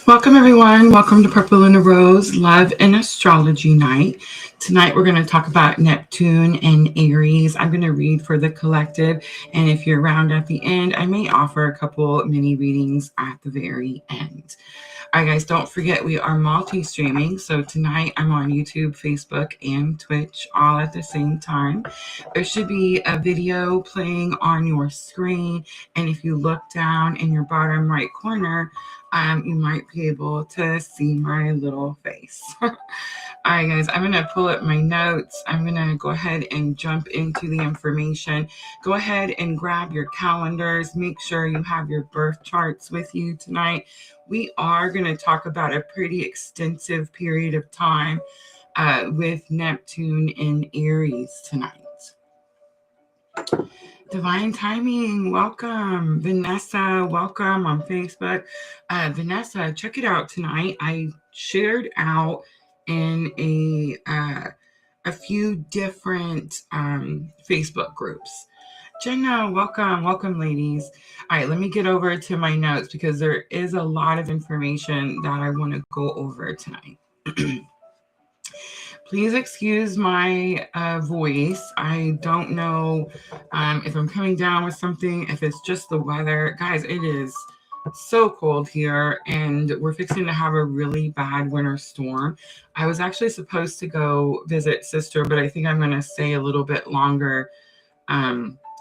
Welcome, everyone. Welcome to Purple and a Rose Love and Astrology Night. Tonight, we're going to talk about Neptune and Aries. I'm going to read for the collective, and if you're around at the end, I may offer a couple mini readings at the very end. All right, guys, don't forget we are multi-streaming. So tonight I'm on YouTube, Facebook, and Twitch all at the same time. There should be a video playing on your screen. And if you look down in your bottom right corner, you might be able to see my little face. All right, guys, I'm going to pull up my notes. I'm going to go ahead and jump into the information. Go ahead and grab your calendars. Make sure you have your birth charts with you tonight. We are going to talk about a pretty extensive period of time with Neptune in Aries tonight. Divine Timing, welcome. Vanessa, welcome on Facebook. Vanessa, check it out tonight. I shared out in a few different Facebook groups. Jenna, welcome, ladies. All right, let me get over to my notes because there is a lot of information that I want to go over tonight. Please excuse my voice. I don't know if I'm coming down with something, if it's just the weather. Guys, it is so cold here, and we're fixing to have a really bad winter storm. I was actually supposed to go visit sister, but I think I'm going to stay a little bit longer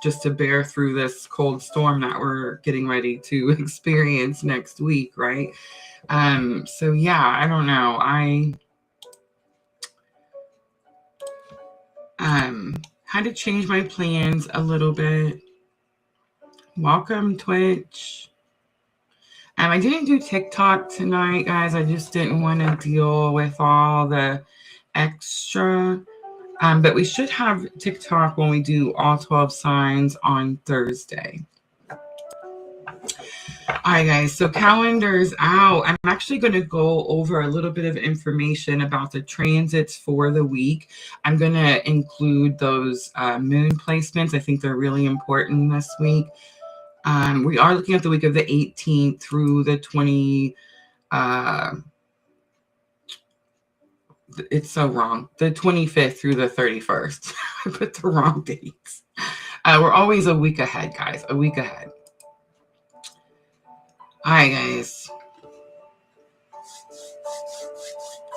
just to bear through this cold storm that we're getting ready to experience next week, right? So yeah, I don't know. I had to change my plans a little bit. Welcome, Twitch. I didn't do TikTok tonight, guys. I just didn't want to deal with all the extra. But we should have TikTok when we do all 12 signs on Thursday. All right, guys, so calendars out. I'm actually going to go over a little bit of information about the transits for the week. I'm going to include those moon placements. I think they're really important this week. We are looking at the week of the 18th through the 20. It's so wrong. The 25th through the 31st. I put the wrong dates. We're always a week ahead, guys. A week ahead. All right, guys.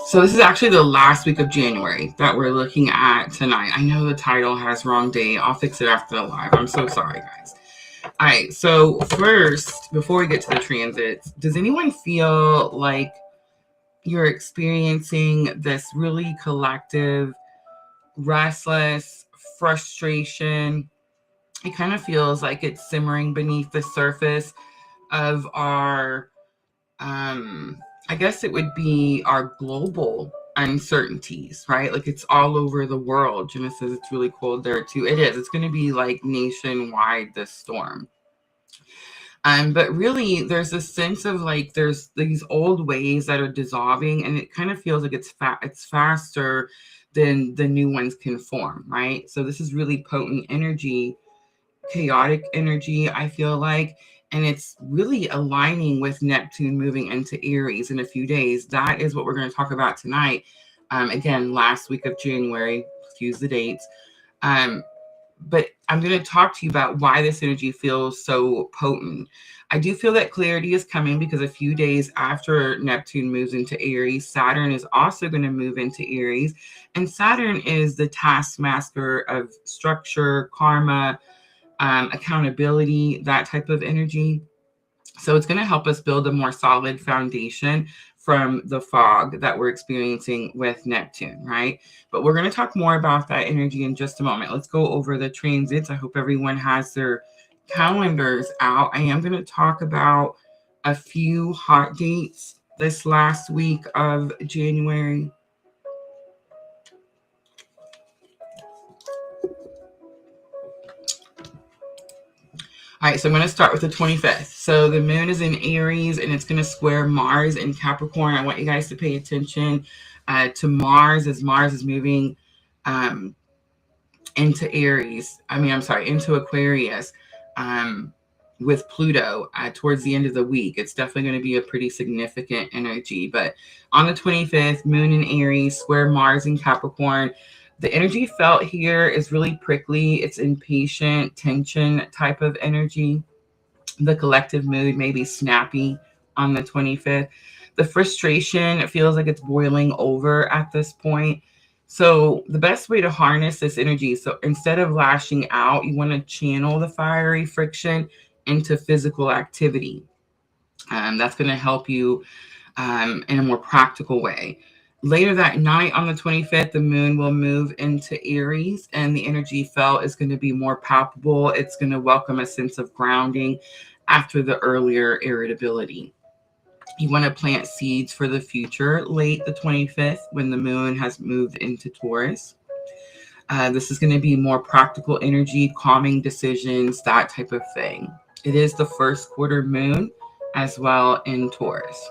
So this is actually the last week of January that we're looking at tonight. I know the title has wrong date. I'll fix it after the live. I'm so sorry, guys. All right. So first, before we get to the transits, does anyone feel like you're experiencing this really collective, restless frustration? It kind of feels like it's simmering beneath the surface of our, I guess it would be our global uncertainties, right? Like it's all over the world. Jenna says it's really cold there too. It is. It's going to be like nationwide, this storm. But really, there's a sense of like there's these old ways that are dissolving, and it kind of feels like it's faster than the new ones can form, right? So this is really potent energy, chaotic energy, I feel like, and it's really aligning with Neptune moving into Aries in a few days. That is what we're going to talk about tonight. Again, last week of January, excuse the dates. But I'm going to talk to you about why this energy feels so potent. I do feel that clarity is coming because a few days after Neptune moves into Aries, Saturn is also going to move into Aries. And Saturn is the taskmaster of structure, karma, accountability, that type of energy. So it's going to help us build a more solid foundation from the fog that we're experiencing with Neptune, right? But we're going to talk more about that energy in just a moment. Let's go over the transits. I hope everyone has their calendars out. I am going to talk about a few hot dates this last week of January. All right, so I'm going to start with the 25th. So the moon is in Aries, and it's going to square Mars in Capricorn. I want you guys to pay attention to Mars as Mars is moving into Aries. Into Aquarius. with Pluto towards the end of the week. It's definitely going to be a pretty significant energy. But on the 25th, Moon in Aries, square Mars in Capricorn. The energy felt here is really prickly. It's impatient, tension type of energy. The collective mood may be snappy on the 25th. The frustration feels like it's boiling over at this point. So the best way to harness this energy, so instead of lashing out, you want to channel the fiery friction into physical activity. That's going to help you in a more practical way. Later that night on the 25th, the moon will move into Aries, and the energy felt is going to be more palpable. It's going to welcome a sense of grounding after the earlier irritability. You want to plant seeds for the future late the 25th when the moon has moved into Taurus. This is going to be more practical energy, calming decisions, that type of thing. It is the first quarter moon as well in Taurus.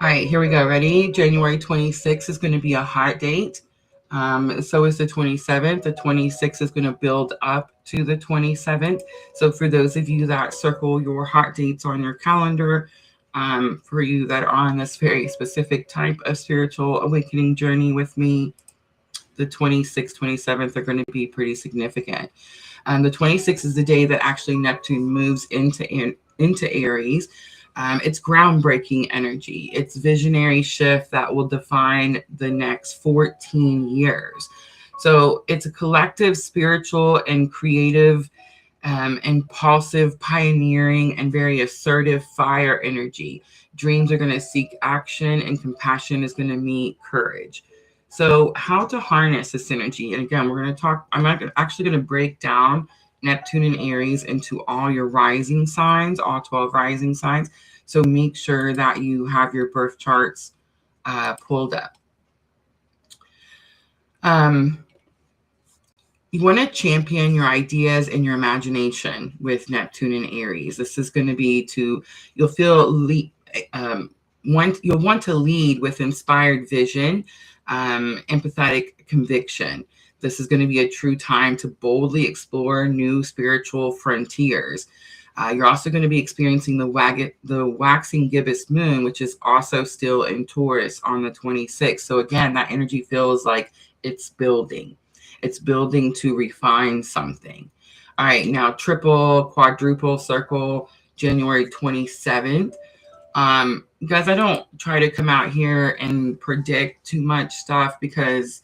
All right, here we go. Ready? January 26th is going to be a hot date. So is the 27th. The 26th is going to build up to the 27th. So for those of you that circle your hot dates on your calendar, for you that are on this very specific type of spiritual awakening journey with me, the 26th, 27th are going to be pretty significant. The 26th is the day that actually Neptune moves into Aries. It's groundbreaking energy. It's visionary shift that will define the next 14 years. So it's a collective, spiritual, and creative, impulsive, pioneering, and very assertive fire energy. Dreams are going to seek action, and compassion is going to meet courage. So how to harness this energy? And again, we're going to talk, I'm actually going to break down Neptune and Aries into all your rising signs, all 12 rising signs. So make sure that you have your birth charts pulled up. You want to champion your ideas and your imagination with Neptune and Aries. This is going to be you'll want to lead with inspired vision, empathetic conviction. This is going to be a true time to boldly explore new spiritual frontiers. You're also going to be experiencing the waxing gibbous moon, which is also still in Taurus on the 26th. So again, that energy feels like it's building. It's building to refine something. All right, now triple, quadruple circle, January 27th. Guys, I don't try to come out here and predict too much stuff because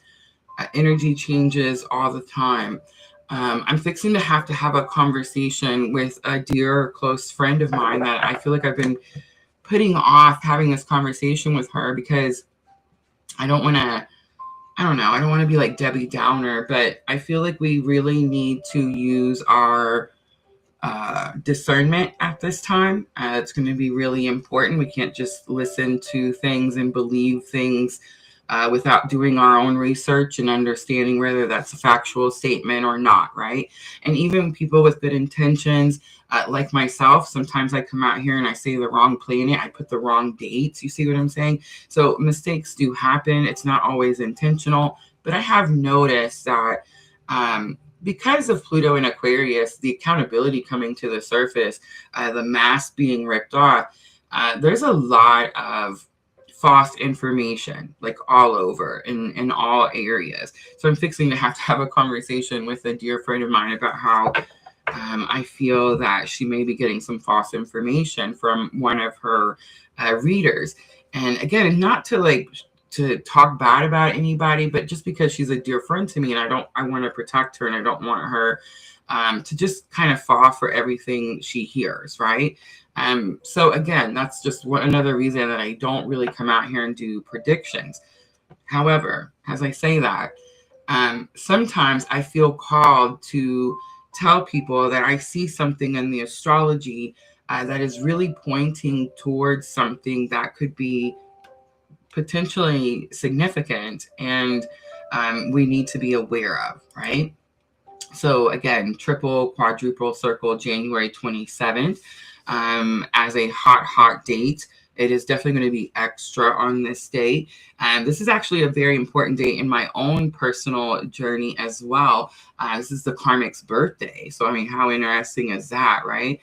energy changes all the time. I'm fixing to have a conversation with a dear close friend of mine that I feel like I've been putting off having this conversation with her because I don't want to be like Debbie Downer, but I feel like we really need to use our discernment at this time. It's going to be really important. We can't just listen to things and believe things without doing our own research and understanding whether that's a factual statement or not, right? And even people with good intentions, like myself, sometimes I come out here and I say the wrong planet, I put the wrong dates, you see what I'm saying? So mistakes do happen. It's not always intentional, but I have noticed that because of Pluto in Aquarius, the accountability coming to the surface, the mask being ripped off, there's a lot of false information like all over in all areas. So I'm fixing to have a conversation with a dear friend of mine about how I feel that she may be getting some false information from one of her readers. And again, not to talk bad about anybody, but just because she's a dear friend to me and I want to protect her and I don't want her to just kind of fall for everything she hears, right? So again, that's just another reason that I don't really come out here and do predictions. However, as I say that, sometimes I feel called to tell people that I see something in the astrology that is really pointing towards something that could be potentially significant and we need to be aware of, right? So again, triple, quadruple circle, January 27th. As a hot date. It is definitely going to be extra on this date. And this is actually a very important date in my own personal journey as well. This is the karmic's birthday. So, I mean, how interesting is that, right?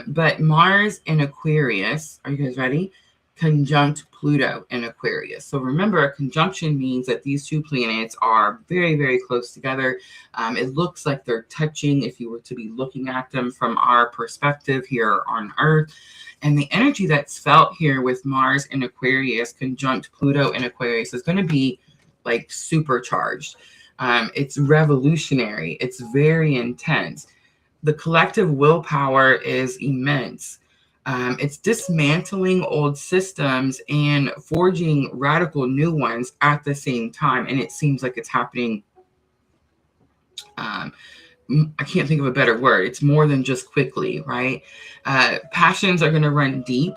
But Mars in Aquarius, are you guys ready? Conjunct Pluto in Aquarius. So remember, a conjunction means that these two planets are very, very close together. It looks like they're touching if you were to be looking at them from our perspective here on Earth. And the energy that's felt here with Mars in Aquarius conjunct Pluto in Aquarius is going to be like supercharged. It's revolutionary. It's very intense. The collective willpower is immense. It's dismantling old systems and forging radical new ones at the same time. And it seems like it's happening. I can't think of a better word. It's more than just quickly, right? Passions are going to run deep.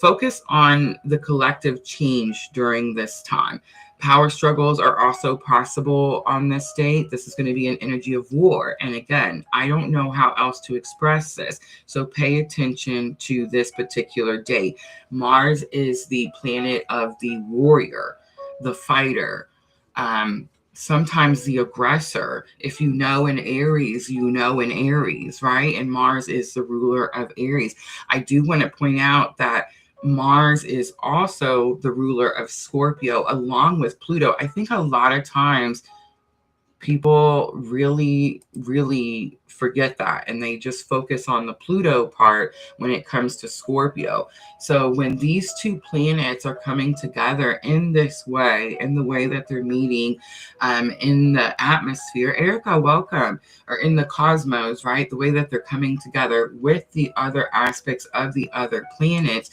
Focus on the collective change during this time. Power struggles are also possible on this date. This is going to be an energy of war. And again, I don't know how else to express this. So pay attention to this particular date. Mars is the planet of the warrior, the fighter, sometimes the aggressor. If you know in Aries, you know in Aries, right? And Mars is the ruler of Aries. I do want to point out that Mars is also the ruler of Scorpio along with Pluto. I think a lot of times people really, really forget that and they just focus on the Pluto part when it comes to Scorpio. So when these two planets are coming together in this way, in the way that they're meeting in the atmosphere, Erica, welcome, or in the cosmos, right? The way that they're coming together with the other aspects of the other planets,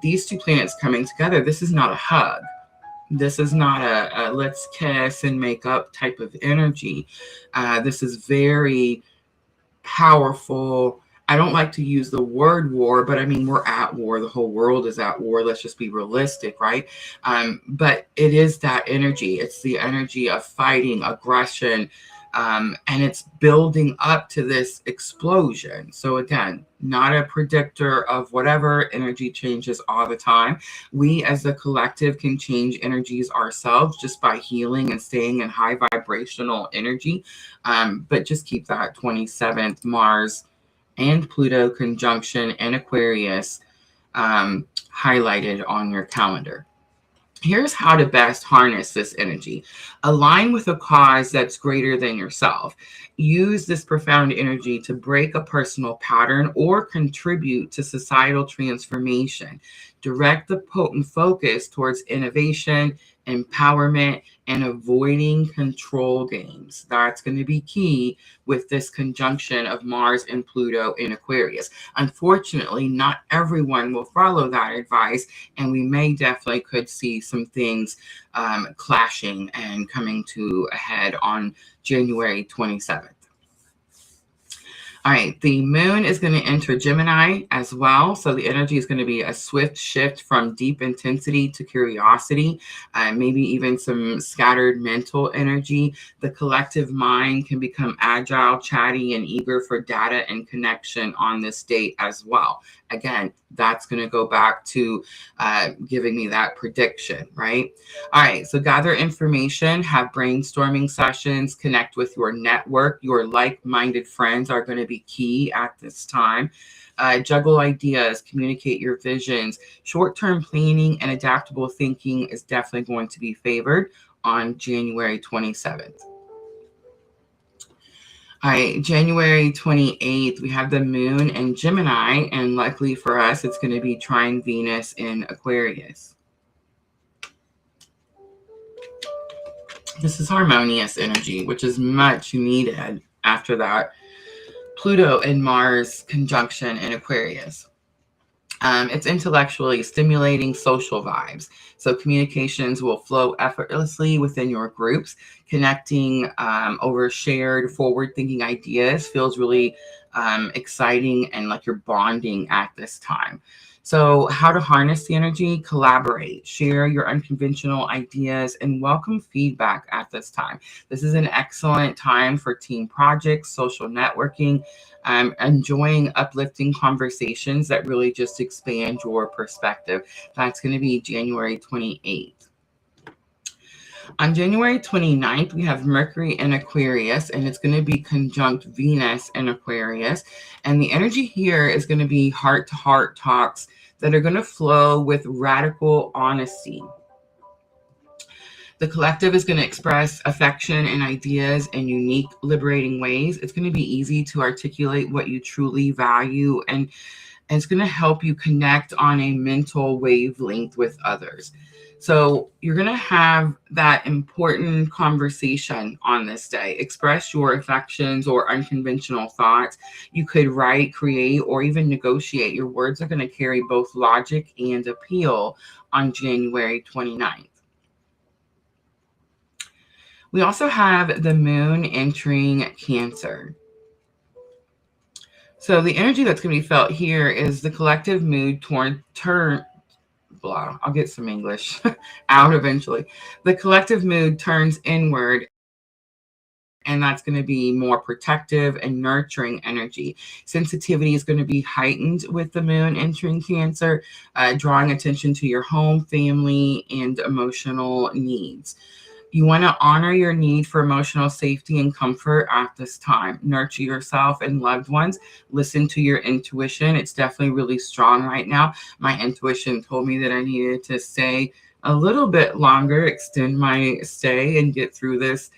these two planets coming together, this is not a hug. This is not a let's kiss and make up type of energy. This is very powerful. I don't like to use the word war, but I mean, we're at war. The whole world is at war. Let's just be realistic, right? But it is that energy. It's the energy of fighting, aggression, and it's building up to this explosion. So again, not a predictor of whatever. Energy changes all the time. We as a collective can change energies ourselves just by healing and staying in high vibrational energy. But just keep that 27th Mars and Pluto conjunction in Aquarius highlighted on your calendar. Here's how to best harness this energy. Align with a cause that's greater than yourself. Use this profound energy to break a personal pattern or contribute to societal transformation. Direct the potent focus towards innovation, empowerment, and avoiding control games. That's going to be key with this conjunction of Mars and Pluto in Aquarius. Unfortunately, not everyone will follow that advice, and we may definitely could see some things clashing and coming to a head on January 27th. All right, the moon is going to enter Gemini as well. So the energy is going to be a swift shift from deep intensity to curiosity, maybe even some scattered mental energy. The collective mind can become agile, chatty, and eager for data and connection on this date as well. Again, that's going to go back to giving me that prediction, right? All right, so gather information, have brainstorming sessions, connect with your network. Your like-minded friends are going to be key at this time. Juggle ideas, communicate your visions. Short-term planning and adaptable thinking is definitely going to be favored on January 27th. All right, January 28th, we have the moon in Gemini, and luckily for us, it's going to be trine Venus in Aquarius. This is harmonious energy, which is much needed after that Pluto and Mars conjunction in Aquarius. It's intellectually stimulating social vibes. So communications will flow effortlessly within your groups. Connecting over shared forward-thinking ideas feels really exciting and like you're bonding at this time. So, how to harness the energy, collaborate, share your unconventional ideas, and welcome feedback at this time. This is an excellent time for team projects, social networking, enjoying uplifting conversations that really just expand your perspective. That's going to be January 28th. On January 29th, we have Mercury in Aquarius, and it's going to be conjunct Venus in Aquarius. And the energy here is going to be heart-to-heart talks that are going to flow with radical honesty. The collective is going to express affection and ideas in unique, liberating ways. It's going to be easy to articulate what you truly value, and it's going to help you connect on a mental wavelength with others. So you're going to have that important conversation on this day. Express your affections or unconventional thoughts. You could write, create, or even negotiate. Your words are going to carry both logic and appeal on January 29th. We also have the moon entering Cancer. So the energy that's going to be felt here is the collective mood I'll get some English out eventually. The collective mood turns inward, and that's going to be more protective and nurturing energy. Sensitivity is going to be heightened with the moon entering Cancer, drawing attention to your home, family, and emotional needs. You want to honor your need for emotional safety and comfort at this time. Nurture yourself and loved ones. Listen to your intuition. It's definitely really strong right now. My intuition told me that I needed to stay a little bit longer, extend my stay, and get through this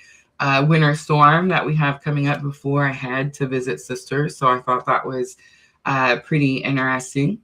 winter storm that we have coming up before I head to visit sisters. So I thought that was pretty interesting.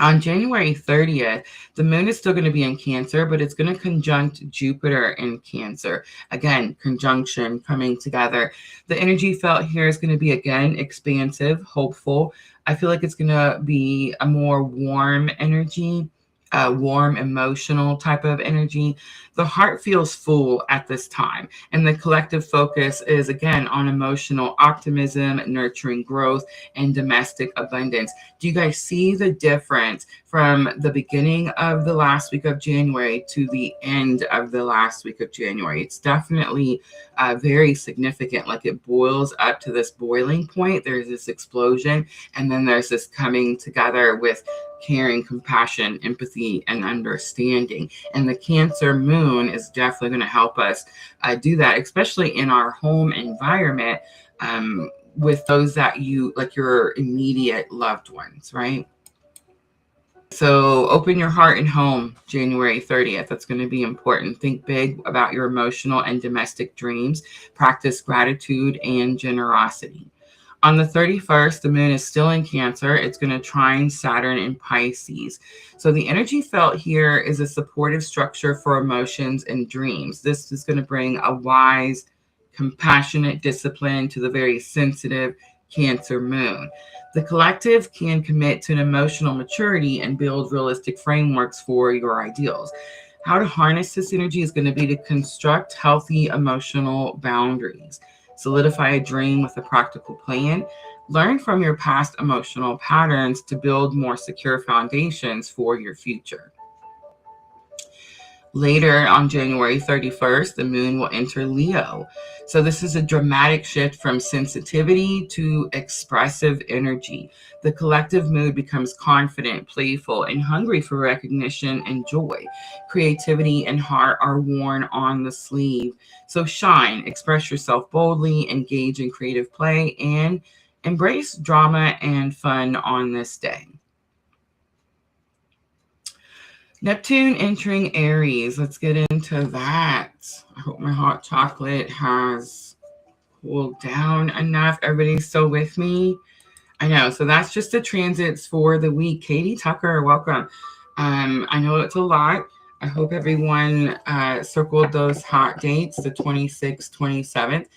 On January 30th, the moon is still going to be in Cancer, but it's going to conjunct Jupiter in Cancer. Again, conjunction coming together. The energy felt here is going to be, again, expansive, hopeful. I feel like it's going to be a more warm energy, a warm, emotional type of energy. The heart feels full at this time, and the collective focus is, again, on emotional optimism, nurturing growth, and domestic abundance. Do you guys see the difference from the beginning of the last week of January to the end of the last week of January? It's definitely very significant. Like, it boils up to this boiling point. There's this explosion, and then there's this coming together with caring, compassion, empathy, and understanding. And the Cancer moon is definitely going to help us do that, especially in our home environment, with those that you like, your immediate loved ones, right? So open your heart and home January 30th. That's going to be important. Think big about your emotional and domestic dreams. Practice gratitude and generosity. On the 31st, the moon is still in Cancer. It's going to trine Saturn in Pisces. So the energy felt here is a supportive structure for emotions and dreams. This is going to bring a wise, compassionate discipline to the very sensitive Cancer moon. The collective can commit to an emotional maturity and build realistic frameworks for your ideals. How to harness this energy is going to be to construct healthy emotional boundaries. Solidify a dream with a practical plan. Learn from your past emotional patterns to build more secure foundations for your future. Later on January 31st, the moon will enter Leo. So this is a dramatic shift from sensitivity to expressive energy. The collective mood becomes confident, playful, and hungry for recognition and joy. Creativity and heart are worn on the sleeve. So shine, express yourself boldly, engage in creative play, and embrace drama and fun on this day. Neptune entering Aries. Let's get into that. I hope my hot chocolate has cooled down enough. Everybody's still with me? I know. So that's just the transits for the week. Katie Tucker, welcome. I know it's a lot. I hope everyone circled those hot dates, the 26th, 27th.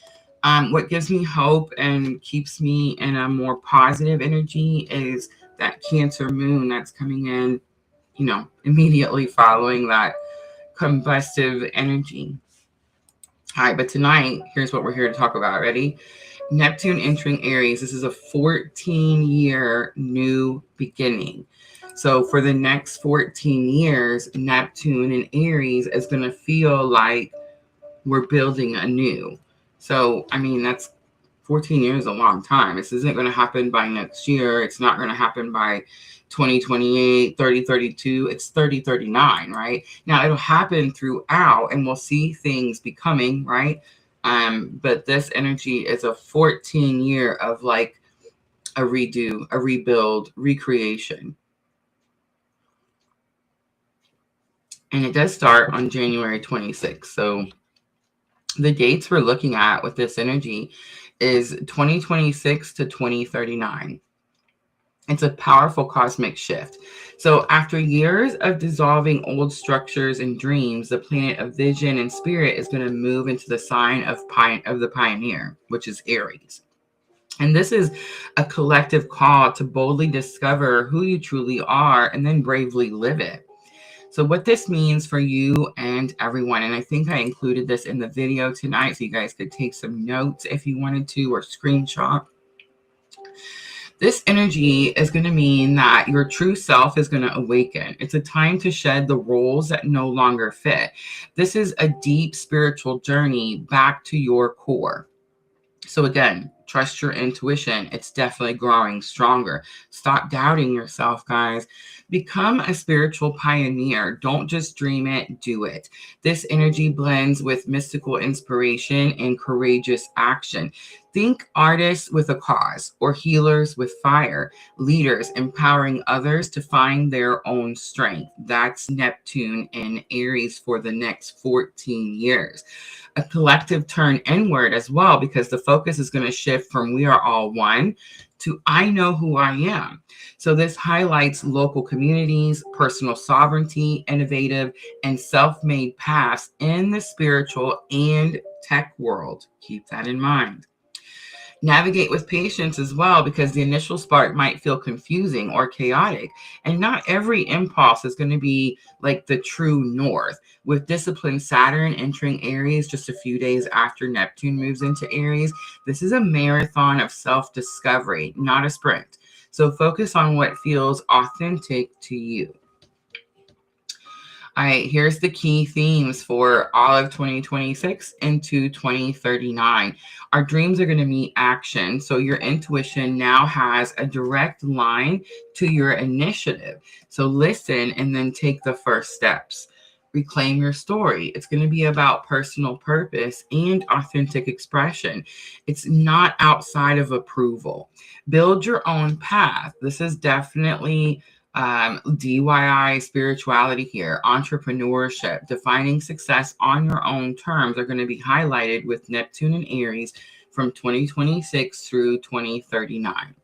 What gives me hope and keeps me in a more positive energy is that Cancer moon that's coming in, immediately following that combustive energy. All right, but tonight, here's what we're here to talk about. Ready? Neptune entering Aries. This is a 14-year new beginning. So for the next 14 years, Neptune in Aries is going to feel like we're building anew. So, I mean, that's 14 years is a long time. This isn't going to happen by next year. It's not going to happen by 2028, 3032. It's 3039, right? Now, it'll happen throughout, and we'll see things becoming, right? But this energy is a 14-year of like a redo, a rebuild, recreation. And it does start on January 26th. So the dates we're looking at with this energy is 2026 to 2039. It's a powerful cosmic shift. So after years of dissolving old structures and dreams, the planet of vision and spirit is going to move into the sign of the pioneer, which is Aries. And this is a collective call to boldly discover who you truly are and then bravely live it. So what this means for you and everyone, and I think I included this in the video tonight so you guys could take some notes if you wanted to, or screenshot. This energy is going to mean that your true self is going to awaken. It's a time to shed the roles that no longer fit. This is a deep spiritual journey back to your core. So again, trust your intuition. It's definitely growing stronger. Stop doubting yourself, guys. Become a spiritual pioneer. Don't just dream it, do it. This energy blends with mystical inspiration and courageous action. Think artists with a cause, or healers with fire, leaders empowering others to find their own strength. That's Neptune in Aries for the next 14 years. A collective turn inward as well, because the focus is going to shift from we are all one to I know who I am. So this highlights local communities, personal sovereignty, innovative and self-made paths in the spiritual and tech world. Keep that in mind. Navigate with patience as well, because the initial spark might feel confusing or chaotic, and not every impulse is going to be like the true north. With disciplined Saturn entering Aries just a few days after Neptune moves into Aries, this is a marathon of self-discovery, not a sprint. So focus on what feels authentic to you. All right, here's the key themes for all of 2026 into 2039. Our dreams are going to meet action. So your intuition now has a direct line to your initiative. So listen and then take the first steps. Reclaim your story. It's going to be about personal purpose and authentic expression. It's not outside of approval. Build your own path. This is definitely DIY spirituality here. Entrepreneurship, defining success on your own terms are going to be highlighted with Neptune and Aries from 2026 through 2039.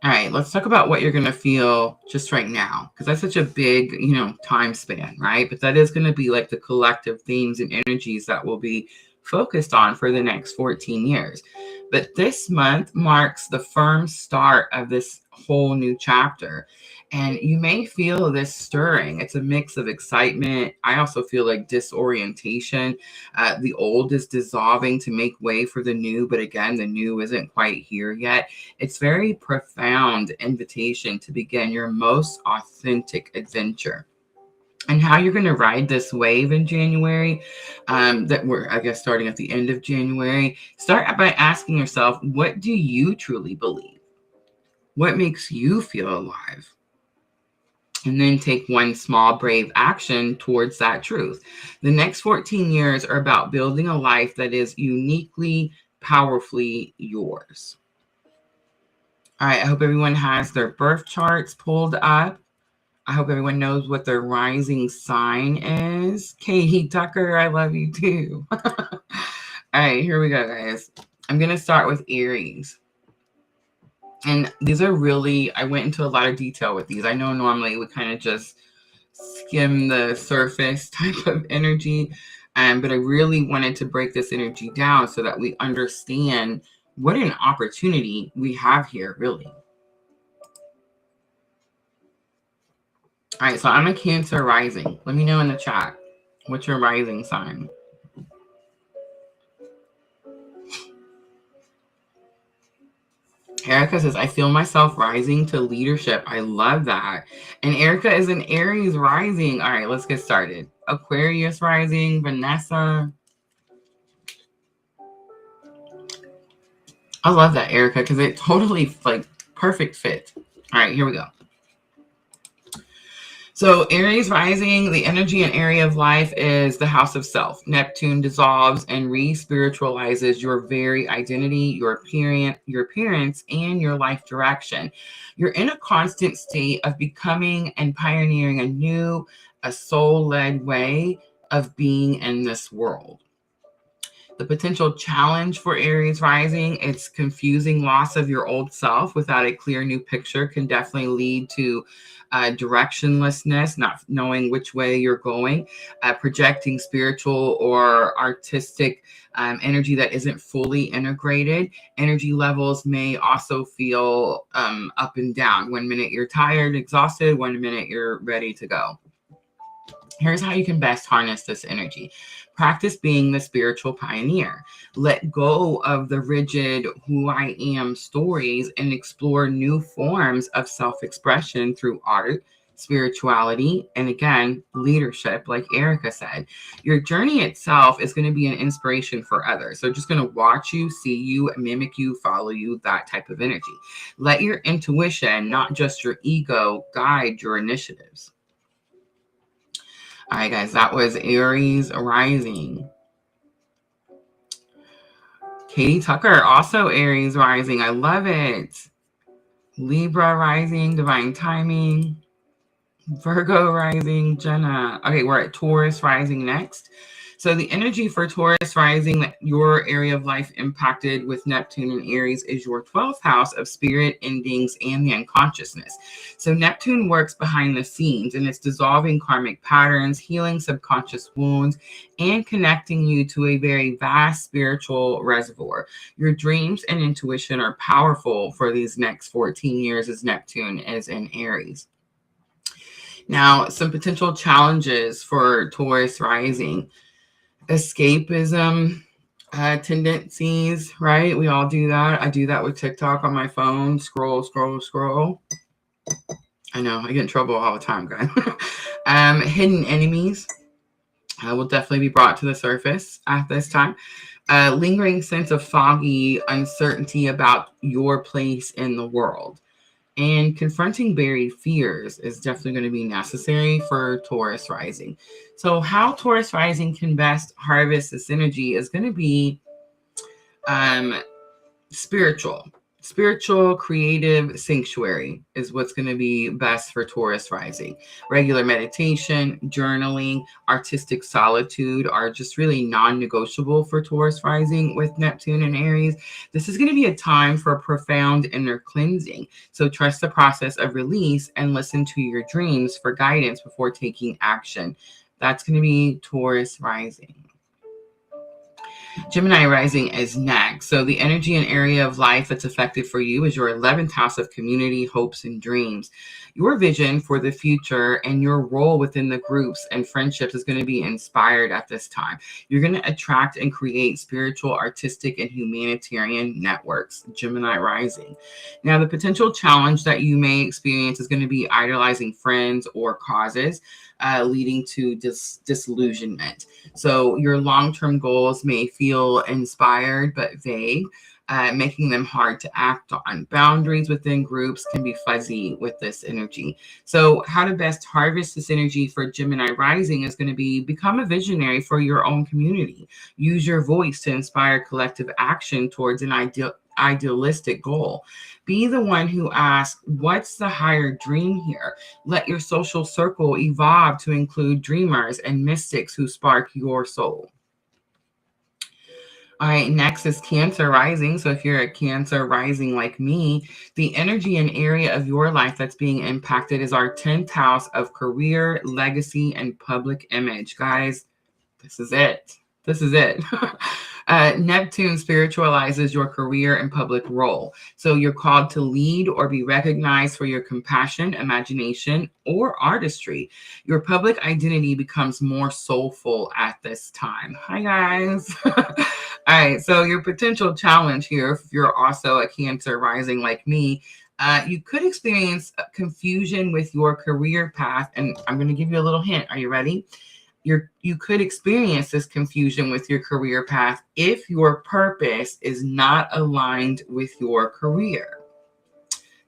All right, let's talk about what you're going to feel just right now, because that's such a big, time span, right? But that is going to be like the collective themes and energies that will be focused on for the next 14 years. But this month marks the firm start of this whole new chapter. And you may feel this stirring. It's a mix of excitement. I also feel like disorientation. The old is dissolving to make way for the new. But again, the new isn't quite here yet. It's very profound invitation to begin your most authentic adventure. And how you're going to ride this wave in January, that we're, I guess, starting at the end of January. Start by asking yourself, what do you truly believe? What makes you feel alive? And then take one small, brave action towards that truth. The next 14 years are about building a life that is uniquely, powerfully yours. All right, I hope everyone has their birth charts pulled up. I hope everyone knows what their rising sign is. Katie Tucker, I love you too. All right, here we go, guys. I'm going to start with Aries. And these are really, I went into a lot of detail with these. I know normally we kind of just skim the surface type of energy, but I really wanted to break this energy down so that we understand what an opportunity we have here, really. All right, so I'm a Cancer rising. Let me know in the chat. What's your rising sign? Erica says, I feel myself rising to leadership. I love that. And Erica is an Aries rising. All right, let's get started. Aquarius rising, Vanessa. I love that, Erica, because it totally, like, perfect fit. All right, here we go. So Aries rising, the energy and area of life is the house of self. Neptune dissolves and re-spiritualizes your very identity, your appearance, and your life direction. You're in a constant state of becoming and pioneering a soul-led way of being in this world. The potential challenge for Aries rising, it's confusing loss of your old self without a clear new picture can definitely lead to directionlessness, not knowing which way you're going, projecting spiritual or artistic energy that isn't fully integrated. Energy levels may also feel up and down. One minute you're tired, exhausted, one minute you're ready to go. Here's how you can best harness this energy. Practice being the spiritual pioneer. Let go of the rigid who I am stories and explore new forms of self-expression through art, spirituality, and again, leadership, like Erica said. Your journey itself is going to be an inspiration for others. So just going to watch you, see you, mimic you, follow you, that type of energy. Let your intuition, not just your ego, guide your initiatives. All right, guys, that was Aries rising. Katie Tucker, also Aries rising. I love it. Libra rising, divine timing. Virgo rising, Jenna. Okay, we're at Taurus rising next. So the energy for Taurus rising, your area of life impacted with Neptune and Aries, is your 12th house of spirit, endings, and the unconsciousness. So Neptune works behind the scenes, and it's dissolving karmic patterns, healing subconscious wounds, and connecting you to a very vast spiritual reservoir. Your dreams and intuition are powerful for these next 14 years as Neptune is in Aries. Now, some potential challenges for Taurus rising. Escapism tendencies, right? We all do that. I do that with TikTok on my phone. Scroll. I know, I get in trouble all the time, guys. Hidden enemies will definitely be brought to the surface at this time. Lingering sense of foggy uncertainty about your place in the world. And confronting buried fears is definitely going to be necessary for Taurus rising. So how Taurus rising can best harvest this energy is going to be spiritual, creative sanctuary is what's going to be best for Taurus rising. Regular meditation, journaling, artistic solitude are just really non-negotiable for Taurus rising with Neptune and Aries. This is going to be a time for a profound inner cleansing. So trust the process of release and listen to your dreams for guidance before taking action. That's going to be Taurus rising. Gemini rising is next. So the energy and area of life that's affected for you is your 11th house of community, hopes, and dreams. Your vision for the future and your role within the groups and friendships is going to be inspired at this time. You're going to attract and create spiritual, artistic, and humanitarian networks. Gemini rising. Now, the potential challenge that you may experience is going to be idolizing friends or causes, leading to disillusionment. So your long-term goals may feel inspired but vague, making them hard to act on. Boundaries within groups can be fuzzy with this energy. So how to best harvest this energy for Gemini rising is going to be become a visionary for your own community. Use your voice to inspire collective action towards an idealistic goal. Be the one who asks, what's the higher dream here? Let your social circle evolve to include dreamers and mystics who spark your soul. All right, next is Cancer rising. So if you're a Cancer rising like me, the energy and area of your life that's being impacted is our 10th house of career, legacy, and public image. Guys, this is it. This is it. Neptune spiritualizes your career and public role. So you're called to lead or be recognized for your compassion, imagination, or artistry. Your public identity becomes more soulful at this time. Hi, guys. All right. So your potential challenge here, if you're also a Cancer rising like me, you could experience confusion with your career path. And I'm going to give you a little hint. Are you ready? You could experience this confusion with your career path if your purpose is not aligned with your career.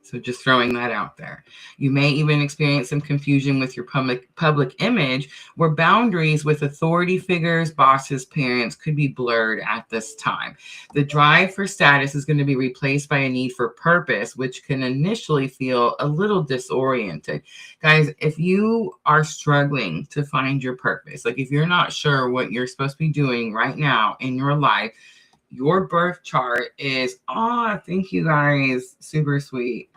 So just throwing that out there. You may even experience some confusion with your public image, where boundaries with authority figures, bosses, parents could be blurred at this time. The drive for status is going to be replaced by a need for purpose, which can initially feel a little disoriented. Guys, if you are struggling to find your purpose, like if you're not sure what you're supposed to be doing right now in your life, your birth chart is, thank you guys, super sweet.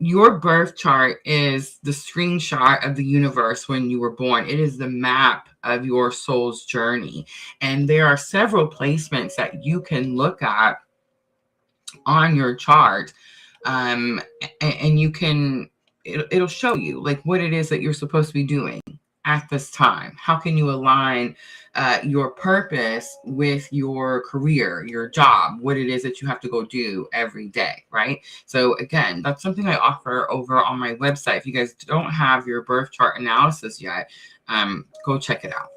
Your birth chart is the screenshot of the universe when you were born. It is the map of your soul's journey. And there are several placements that you can look at on your chart. And you can, it'll show you like what it is that you're supposed to be doing at this time. How can you align your purpose with your career, your job, what it is that you have to go do every day, right? So again, that's something I offer over on my website. If you guys don't have your birth chart analysis yet, go check it out.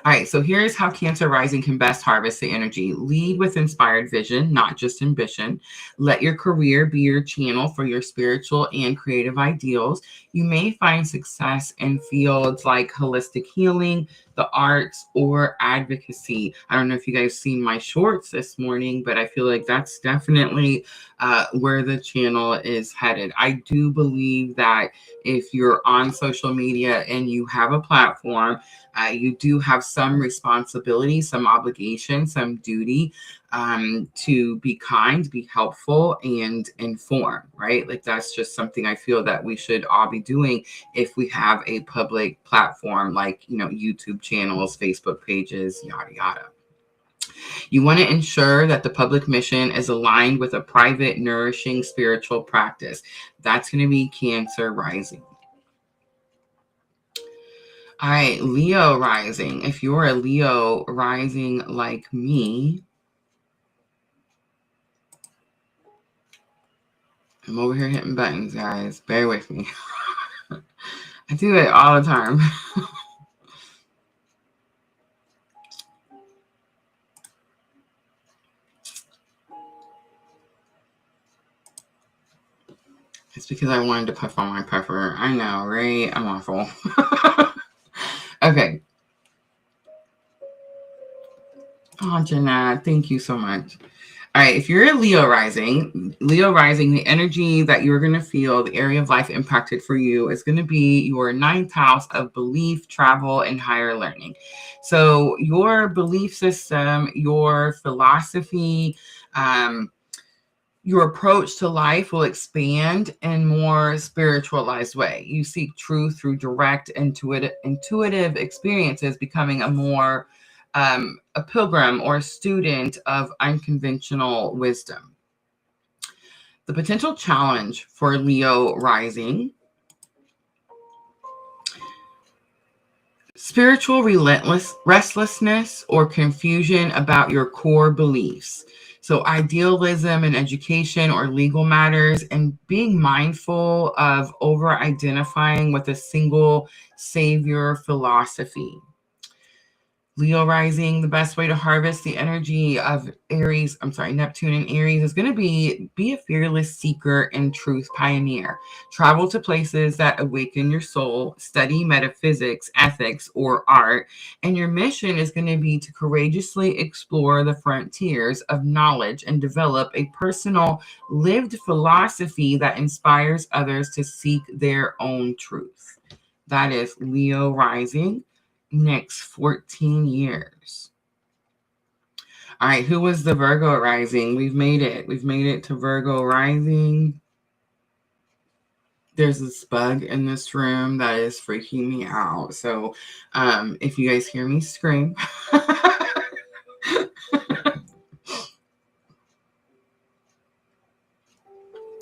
All right, so here's how Cancer rising can best harvest the energy. Lead with inspired vision, not just ambition. Let your career be your channel for your spiritual and creative ideals. You may find success in fields like holistic healing, the arts, or advocacy. I don't know if you guys seen my shorts this morning, but I feel like that's definitely where the channel is headed. I do believe that if you're on social media and you have a platform, you do have some responsibility, some obligation, some duty to be kind, be helpful, and inform, right? Like that's just something I feel that we should all be doing if we have a public platform like, YouTube channels, Facebook pages, yada, yada. You want to ensure that the public mission is aligned with a private, nourishing spiritual practice. That's going to be Cancer rising. All right, Leo rising. If you're a Leo rising like me, I'm over here hitting buttons, guys. Bear with me. I do it all the time. It's because I wanted to puff on my puffer. I know, right? I'm awful. Okay. Oh, Jeanette, thank you so much. All right, if you're a Leo rising, the energy that you're going to feel, the area of life impacted for you is going to be your 9th house of belief, travel, and higher learning. So your belief system, your philosophy, your approach to life will expand in more spiritualized way. You seek truth through direct, intuitive experiences, becoming a pilgrim or a student of unconventional wisdom. The potential challenge for Leo rising: spiritual restlessness or confusion about your core beliefs. So idealism in education or legal matters, and being mindful of over-identifying with a single savior philosophy. Leo rising, the best way to harvest the energy of Neptune and Aries is going to be a fearless seeker and truth pioneer. Travel to places that awaken your soul, study metaphysics, ethics, or art, and your mission is going to be to courageously explore the frontiers of knowledge and develop a personal lived philosophy that inspires others to seek their own truth. That is Leo rising. Next 14 years. All right, who was the Virgo rising? We've made it. We've made it to Virgo rising. There's this bug in this room that is freaking me out. So if you guys hear me scream, I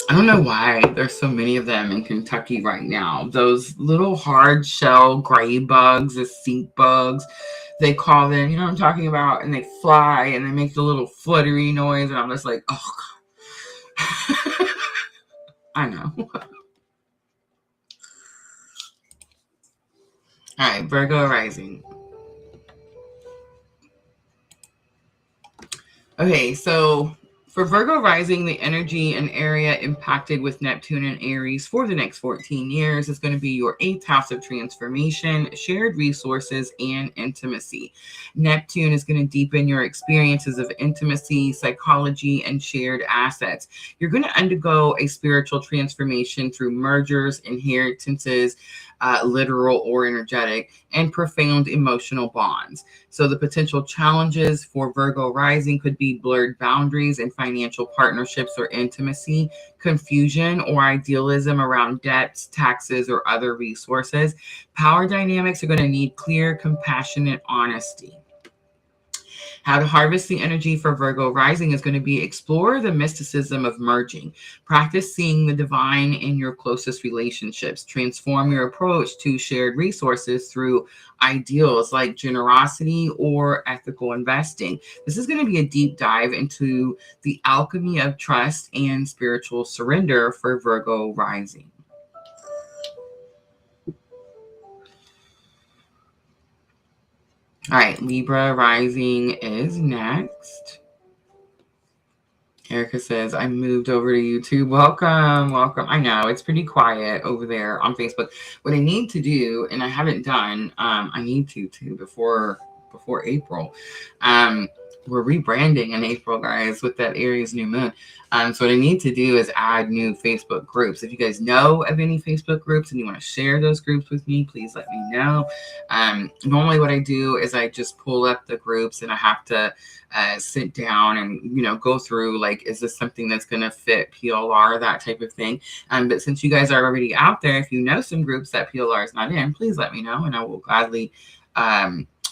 don't know why there's so many of them in Kentucky right now. Those little hard shell gray bugs, the stink bugs, they call them, you know what I'm talking about? And they fly and they make the little fluttery noise. And I'm just like, oh, God. I know. All right, Virgo rising. Okay, so for Virgo rising, the energy and area impacted with Neptune and Aries for the next 14 years is going to be your 8th house of transformation, shared resources, and intimacy. Neptune is going to deepen your experiences of intimacy, psychology, and shared assets. You're going to undergo a spiritual transformation through mergers, inheritances, literal or energetic, and profound emotional bonds. So the potential challenges for Virgo rising could be blurred boundaries in financial partnerships or intimacy, confusion or idealism around debts, taxes, or other resources. Power dynamics are going to need clear, compassionate honesty. How to harvest the energy for Virgo rising is going to be explore the mysticism of merging. Practice seeing the divine in your closest relationships. Transform your approach to shared resources through ideals like generosity or ethical investing. This is going to be a deep dive into the alchemy of trust and spiritual surrender for Virgo rising. All right, Libra rising is next. Erica says, I moved over to YouTube. Welcome, welcome. I know it's pretty quiet over there on Facebook. What I need to do, and I haven't done, I need to before April. We're rebranding in April, guys, with that Aries new moon. So what I need to do is add new Facebook groups. If you guys know of any Facebook groups and you want to share those groups with me, please let me know. Normally what I do is I just pull up the groups and I have to sit down and, you know, go through, like, is this something that's going to fit PLR, that type of thing. But since you guys are already out there, if you know some groups that PLR is not in, please let me know and I will gladly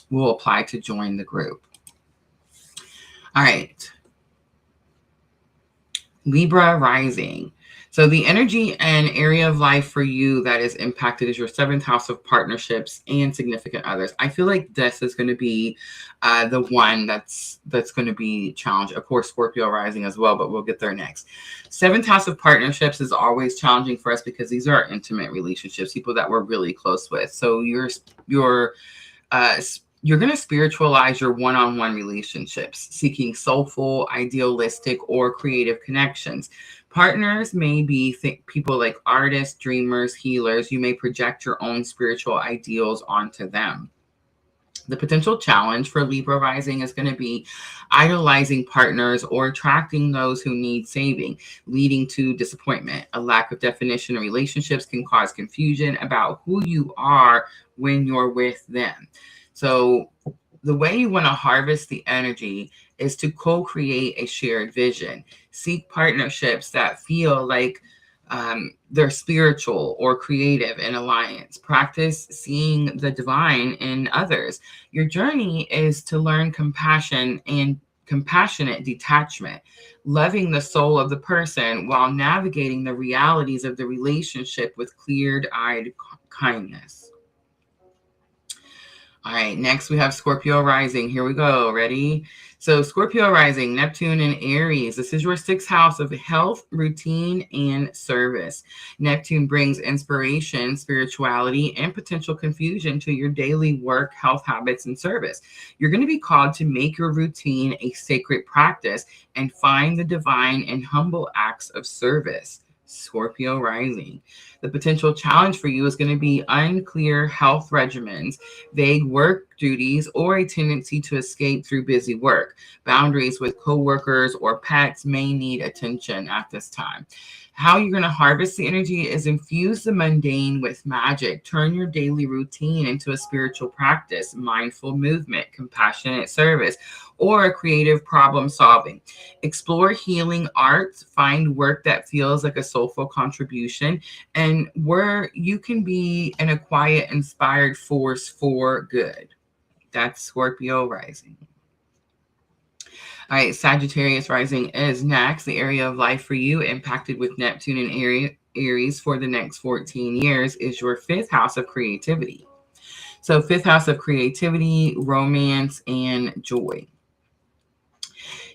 will apply to join the group. All right. Libra rising. So the energy and area of life for you that is impacted is your 7th house of partnerships and significant others. I feel like this is going to be the one that's going to be challenged. Of course, Scorpio rising as well, but we'll get there next. 7th house of partnerships is always challenging for us because these are intimate relationships, people that we're really close with. So you're going to spiritualize your one-on-one relationships, seeking soulful, idealistic, or creative connections. Partners may be people like artists, dreamers, healers. You may project your own spiritual ideals onto them. The potential challenge for Libra rising is going to be idolizing partners or attracting those who need saving, leading to disappointment. A lack of definition in relationships can cause confusion about who you are when you're with them. So the way you want to harvest the energy is to co-create a shared vision. Seek partnerships that feel like they're spiritual or creative in alliance. Practice seeing the divine in others. Your journey is to learn compassion and compassionate detachment, loving the soul of the person while navigating the realities of the relationship with clear-eyed kindness. All right, next we have Scorpio rising. Here we go. Ready? So Scorpio rising, Neptune and Aries. This is your 6th house of health, routine, and service. Neptune brings inspiration, spirituality, and potential confusion to your daily work, health habits, and service. You're going to be called to make your routine a sacred practice and find the divine in humble acts of service. Scorpio rising. The potential challenge for you is going to be unclear health regimens, vague work duties, or a tendency to escape through busy work. Boundaries with coworkers or pets may need attention at this time. How you're going to harvest the energy is infuse the mundane with magic. Turn your daily routine into a spiritual practice, mindful movement, compassionate service, or creative problem solving. Explore healing arts, find work that feels like a soulful contribution, and where you can be in a quiet, inspired force for good. That's Scorpio rising. All right, Sagittarius rising is next. The area of life for you impacted with Neptune and Aries for the next 14 years is your fifth house of creativity. So fifth house of creativity, romance, and joy.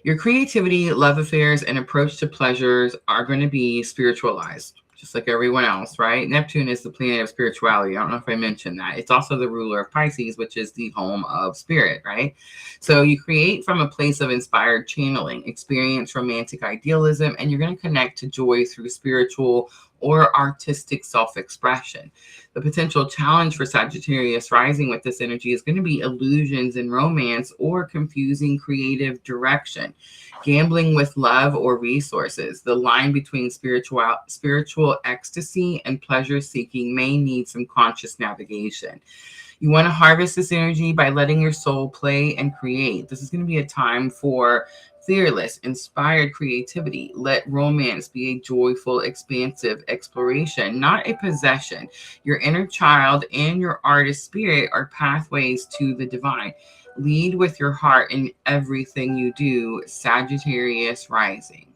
Your creativity, love affairs, and approach to pleasures are going to be spiritualized, just like everyone else, right? Neptune is the planet of spirituality. I don't know if I mentioned that. It's also the ruler of Pisces, which is the home of spirit, right? So you create from a place of inspired channeling, experience romantic idealism, and you're going to connect to joy through spiritual or artistic self-expression. The potential challenge for Sagittarius rising with this energy is going to be illusions in romance or confusing creative direction, gambling with love or resources. The line between spiritual ecstasy and pleasure seeking may need some conscious navigation. You want to harvest this energy by letting your soul play and create. This is going to be a time for fearless, inspired creativity. Let romance be a joyful, expansive exploration, not a possession. Your inner child and your artist spirit are pathways to the divine. Lead with your heart in everything you do, Sagittarius rising.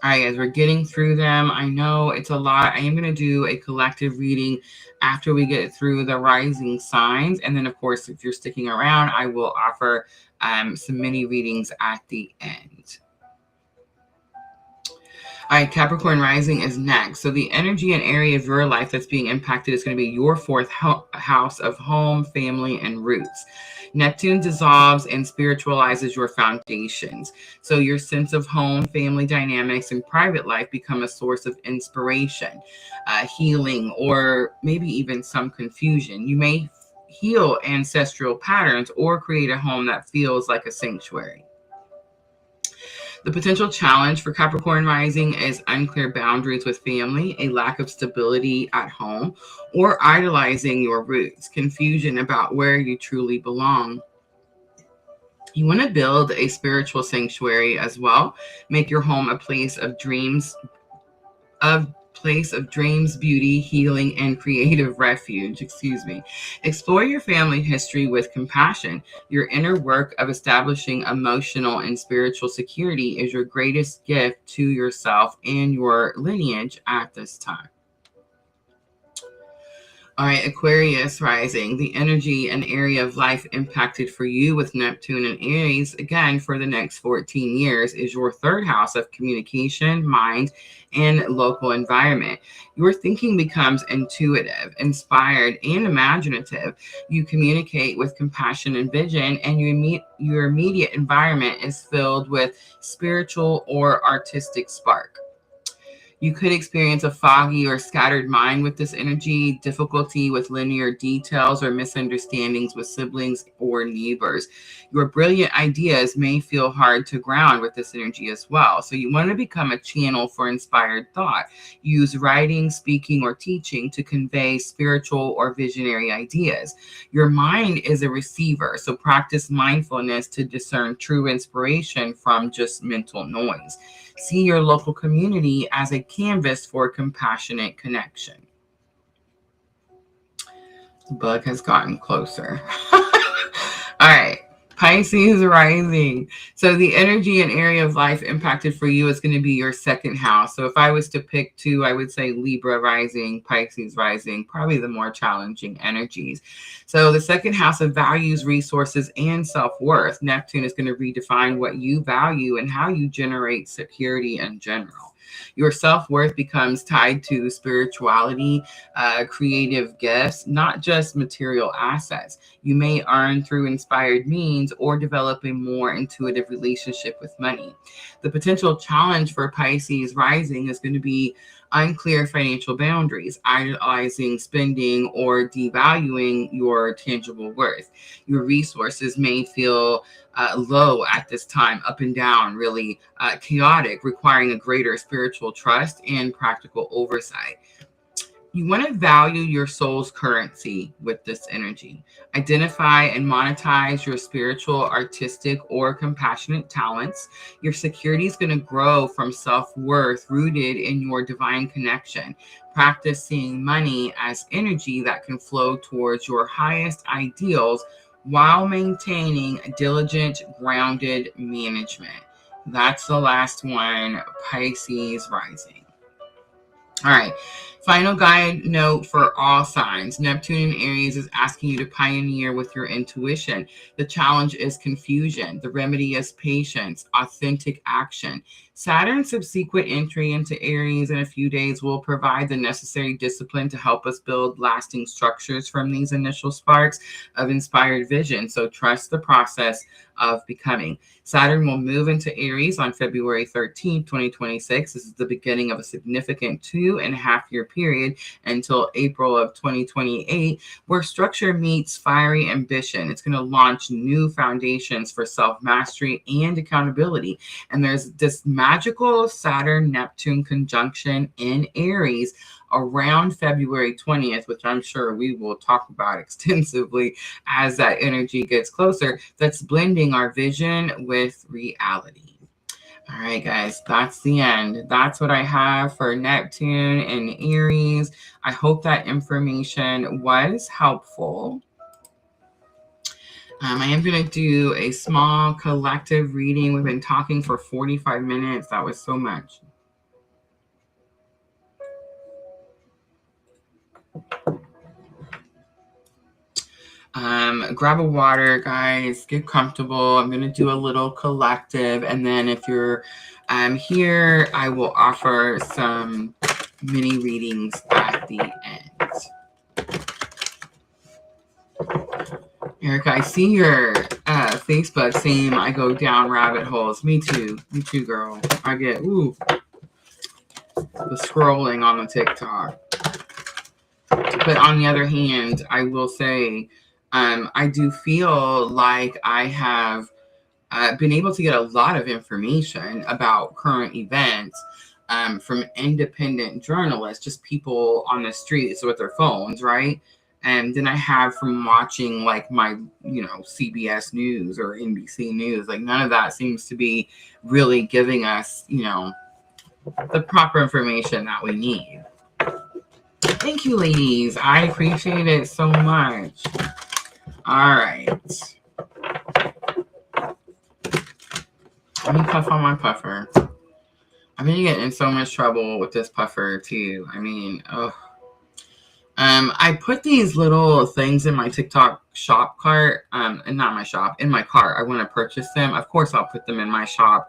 All right, guys, we're getting through them. I know it's a lot. I am going to do a collective reading after we get through the rising signs. And then, of course, if you're sticking around, I will offer some mini readings at the end. All right, Capricorn rising is next. So the energy and area of your life that's being impacted is going to be your fourth house of home, family, and roots. Neptune dissolves and spiritualizes your foundations. So your sense of home, family dynamics, and private life become a source of inspiration, healing, or maybe even some confusion. You may heal ancestral patterns or create a home that feels like a sanctuary. The potential challenge for Capricorn rising is unclear boundaries with family, a lack of stability at home, or idolizing your roots, confusion about where you truly belong. You want to build a spiritual sanctuary as well. Make your home a place of dreams, beauty, healing, and creative refuge. Explore your family history with compassion. Your inner work of establishing emotional and spiritual security is your greatest gift to yourself and your lineage at this time. All right, Aquarius rising, the energy and area of life impacted for you with Neptune and Aries, again, for the next 14 years, is your third house of communication, mind, and local environment. Your thinking becomes intuitive, inspired, and imaginative. You communicate with compassion and vision, and your immediate environment is filled with spiritual or artistic spark. You could experience a foggy or scattered mind with this energy, difficulty with linear details, or misunderstandings with siblings or neighbors. Your brilliant ideas may feel hard to ground with this energy as well. So you want to become a channel for inspired thought. Use writing, speaking, or teaching to convey spiritual or visionary ideas. Your mind is a receiver, so practice mindfulness to discern true inspiration from just mental noise. See your local community as a canvas for compassionate connection. The bug has gotten closer. All right. Pisces rising. So the energy and area of life impacted for you is going to be your second house. So if I was to pick two, I would say Libra rising, Pisces rising, probably the more challenging energies. So the second house of values, resources, and self-worth. Neptune is going to redefine what you value and how you generate security in general. Your self-worth becomes tied to spirituality, creative gifts, not just material assets. You may earn through inspired means routines or develop a more intuitive relationship with money. The potential challenge for Pisces rising is going to be unclear financial boundaries, idolizing spending, or devaluing your tangible worth. Your resources may feel low at this time, up and down, really chaotic, requiring a greater spiritual trust and practical oversight. You want to value your soul's currency with this energy. Identify and monetize your spiritual, artistic, or compassionate talents. Your security is going to grow from self-worth rooted in your divine connection. Practice seeing money as energy that can flow towards your highest ideals while maintaining diligent, grounded management. That's the last one, Pisces rising. All right. Final guide note for all signs. Neptune in Aries is asking you to pioneer with your intuition. The challenge is confusion. The remedy is patience, authentic action. Saturn's subsequent entry into Aries in a few days will provide the necessary discipline to help us build lasting structures from these initial sparks of inspired vision. So trust the process of becoming. Saturn will move into Aries on February 13th, 2026. This is the beginning of a significant 2.5-year period until April of 2028, where structure meets fiery ambition. It's going to launch new foundations for self-mastery and accountability. And there's this magical Saturn-Neptune conjunction in Aries around February 20th, which I'm sure we will talk about extensively as that energy gets closer, that's blending our vision with reality. All right, guys, that's the end. That's what I have for Neptune and Aries. I hope that information was helpful. I am going to do a small collective reading. We've been talking for 45 minutes. That was so much. Grab a water, guys. Get comfortable. I'm going to do a little collective. And then if you're here, I will offer some mini readings at the end. Erica, I see your Facebook saying I go down rabbit holes. Me too. Me too, girl. I get, the scrolling on the TikTok. But on the other hand, I will say, I do feel like I have been able to get a lot of information about current events from independent journalists, just people on the streets with their phones, right? And then I have from watching like my, CBS News or NBC News. Like none of that seems to be really giving us, the proper information that we need. Thank you, ladies. I appreciate it so much. All right. Let me puff on my puffer. I've been getting in so much trouble with this puffer, too. I mean, I put these little things in my TikTok shop cart, and not my shop, in my cart. I want to purchase them. Of course, I'll put them in my shop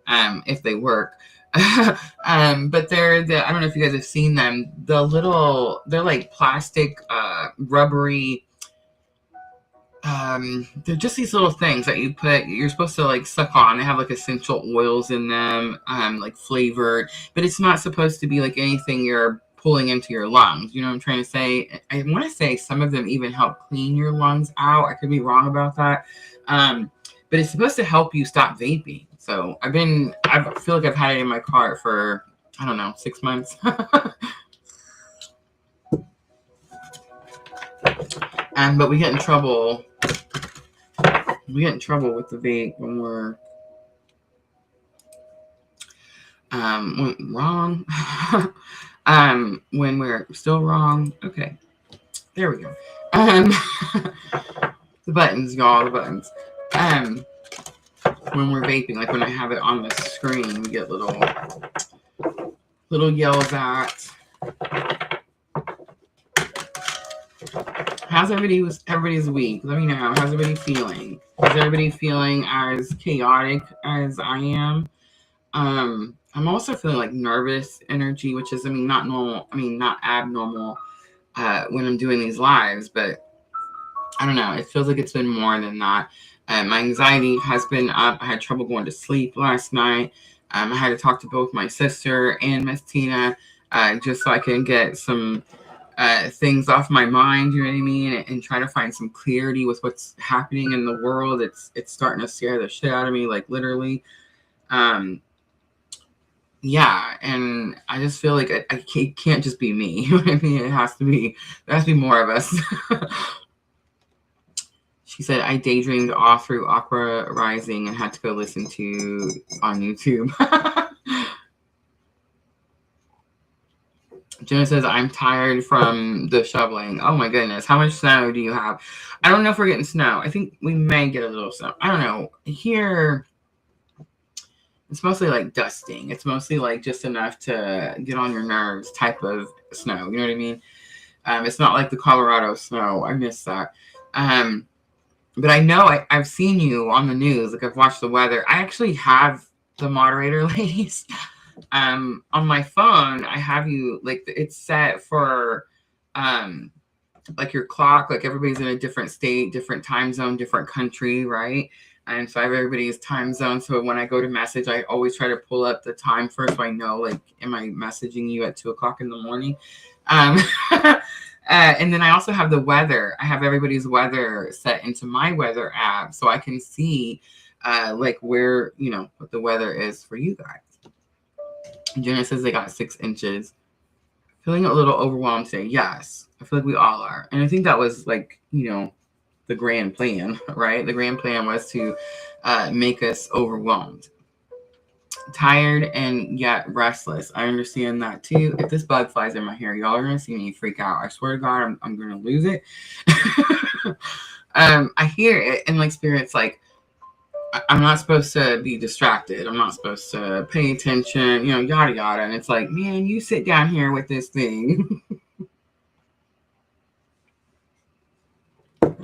if they work. But they're I don't know if you guys have seen them. They're like plastic, rubbery. They're just these little things that you're supposed to like suck on. They have like essential oils in them, like flavored, but it's not supposed to be like anything you're pulling into your lungs. You know what I'm trying to say? I want to say some of them even help clean your lungs out. I could be wrong about that. But it's supposed to help you stop vaping. So I feel like I've had it in my cart for, I don't know, 6 months. But we get in trouble. We get in trouble with the vape when we're wrong. When we're still wrong. Okay. There we go. The buttons, y'all, the buttons. When we're vaping, like when I have it on the screen, we get little yells at. How's everybody's week? Let me know. How's everybody feeling? Is everybody feeling as chaotic as I am? I'm also feeling like nervous energy, which is, not normal. Not abnormal when I'm doing these lives, but I don't know. It feels like it's been more than that. My anxiety has been up. I had trouble going to sleep last night. I had to talk to both my sister and Miss Tina just so I can get some things off my mind, you know what I mean, and try to find some clarity with what's happening in the world. It's starting to scare the shit out of me, like literally. Yeah, and I just feel like it can't just be me. You know what I mean? There has to be more of us. She said, I daydreamed all through Aqua Rising and had to go listen to on YouTube. Jenna says, I'm tired from the shoveling. Oh my goodness. How much snow do you have? I don't know if we're getting snow. I think we may get a little snow. I don't know. Here, it's mostly like dusting. It's mostly like just enough to get on your nerves type of snow. You know what I mean? It's not like the Colorado snow. I miss that. But I know I've seen you on the news. Like I've watched the weather. I actually have the moderator ladies. On my phone, I have you like it's set for like your clock, like everybody's in a different state, different time zone, different country, right? And so I have everybody's time zone. So when I go to message, I always try to pull up the time first so I know, like, am I messaging you at 2:00 in the morning? And then I also have the weather. I have everybody's weather set into my weather app so I can see like where, you know, what the weather is for you guys. Jenna says they got 6 inches. Feeling a little overwhelmed today. Yes, I feel like we all are. And I think that was like, you know, the grand plan, right? The grand plan was to make us overwhelmed. Tired and yet restless. I understand that too. If this bug flies in my hair, y'all are going to see me freak out. I swear to God, I'm going to lose it. I hear it and like spirit's like, I'm not supposed to be distracted. I'm not supposed to pay attention, you know, yada, yada. And it's like, man, you sit down here with this thing. All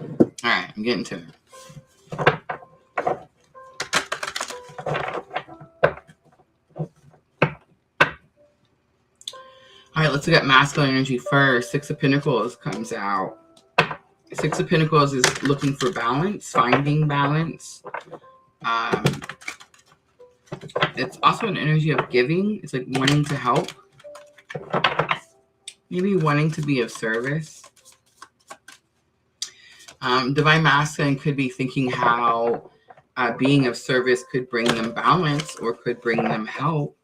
right, I'm getting to it. All right, let's look at masculine energy first. 6 of Pentacles comes out. 6 of Pentacles is looking for balance, finding balance. It's also an energy of giving. It's like wanting to help. Maybe wanting to be of service. Divine Masculine could be thinking how being of service could bring them balance or could bring them help.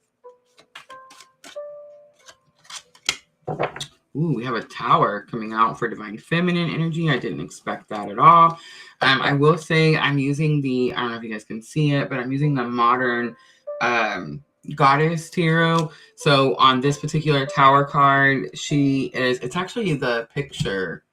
Ooh, we have a Tower coming out for Divine Feminine energy. I didn't expect that at all. I will say I'm using the, I don't know if you guys can see it, but I'm using the modern Goddess Tarot. So on this particular Tower card, it's actually the picture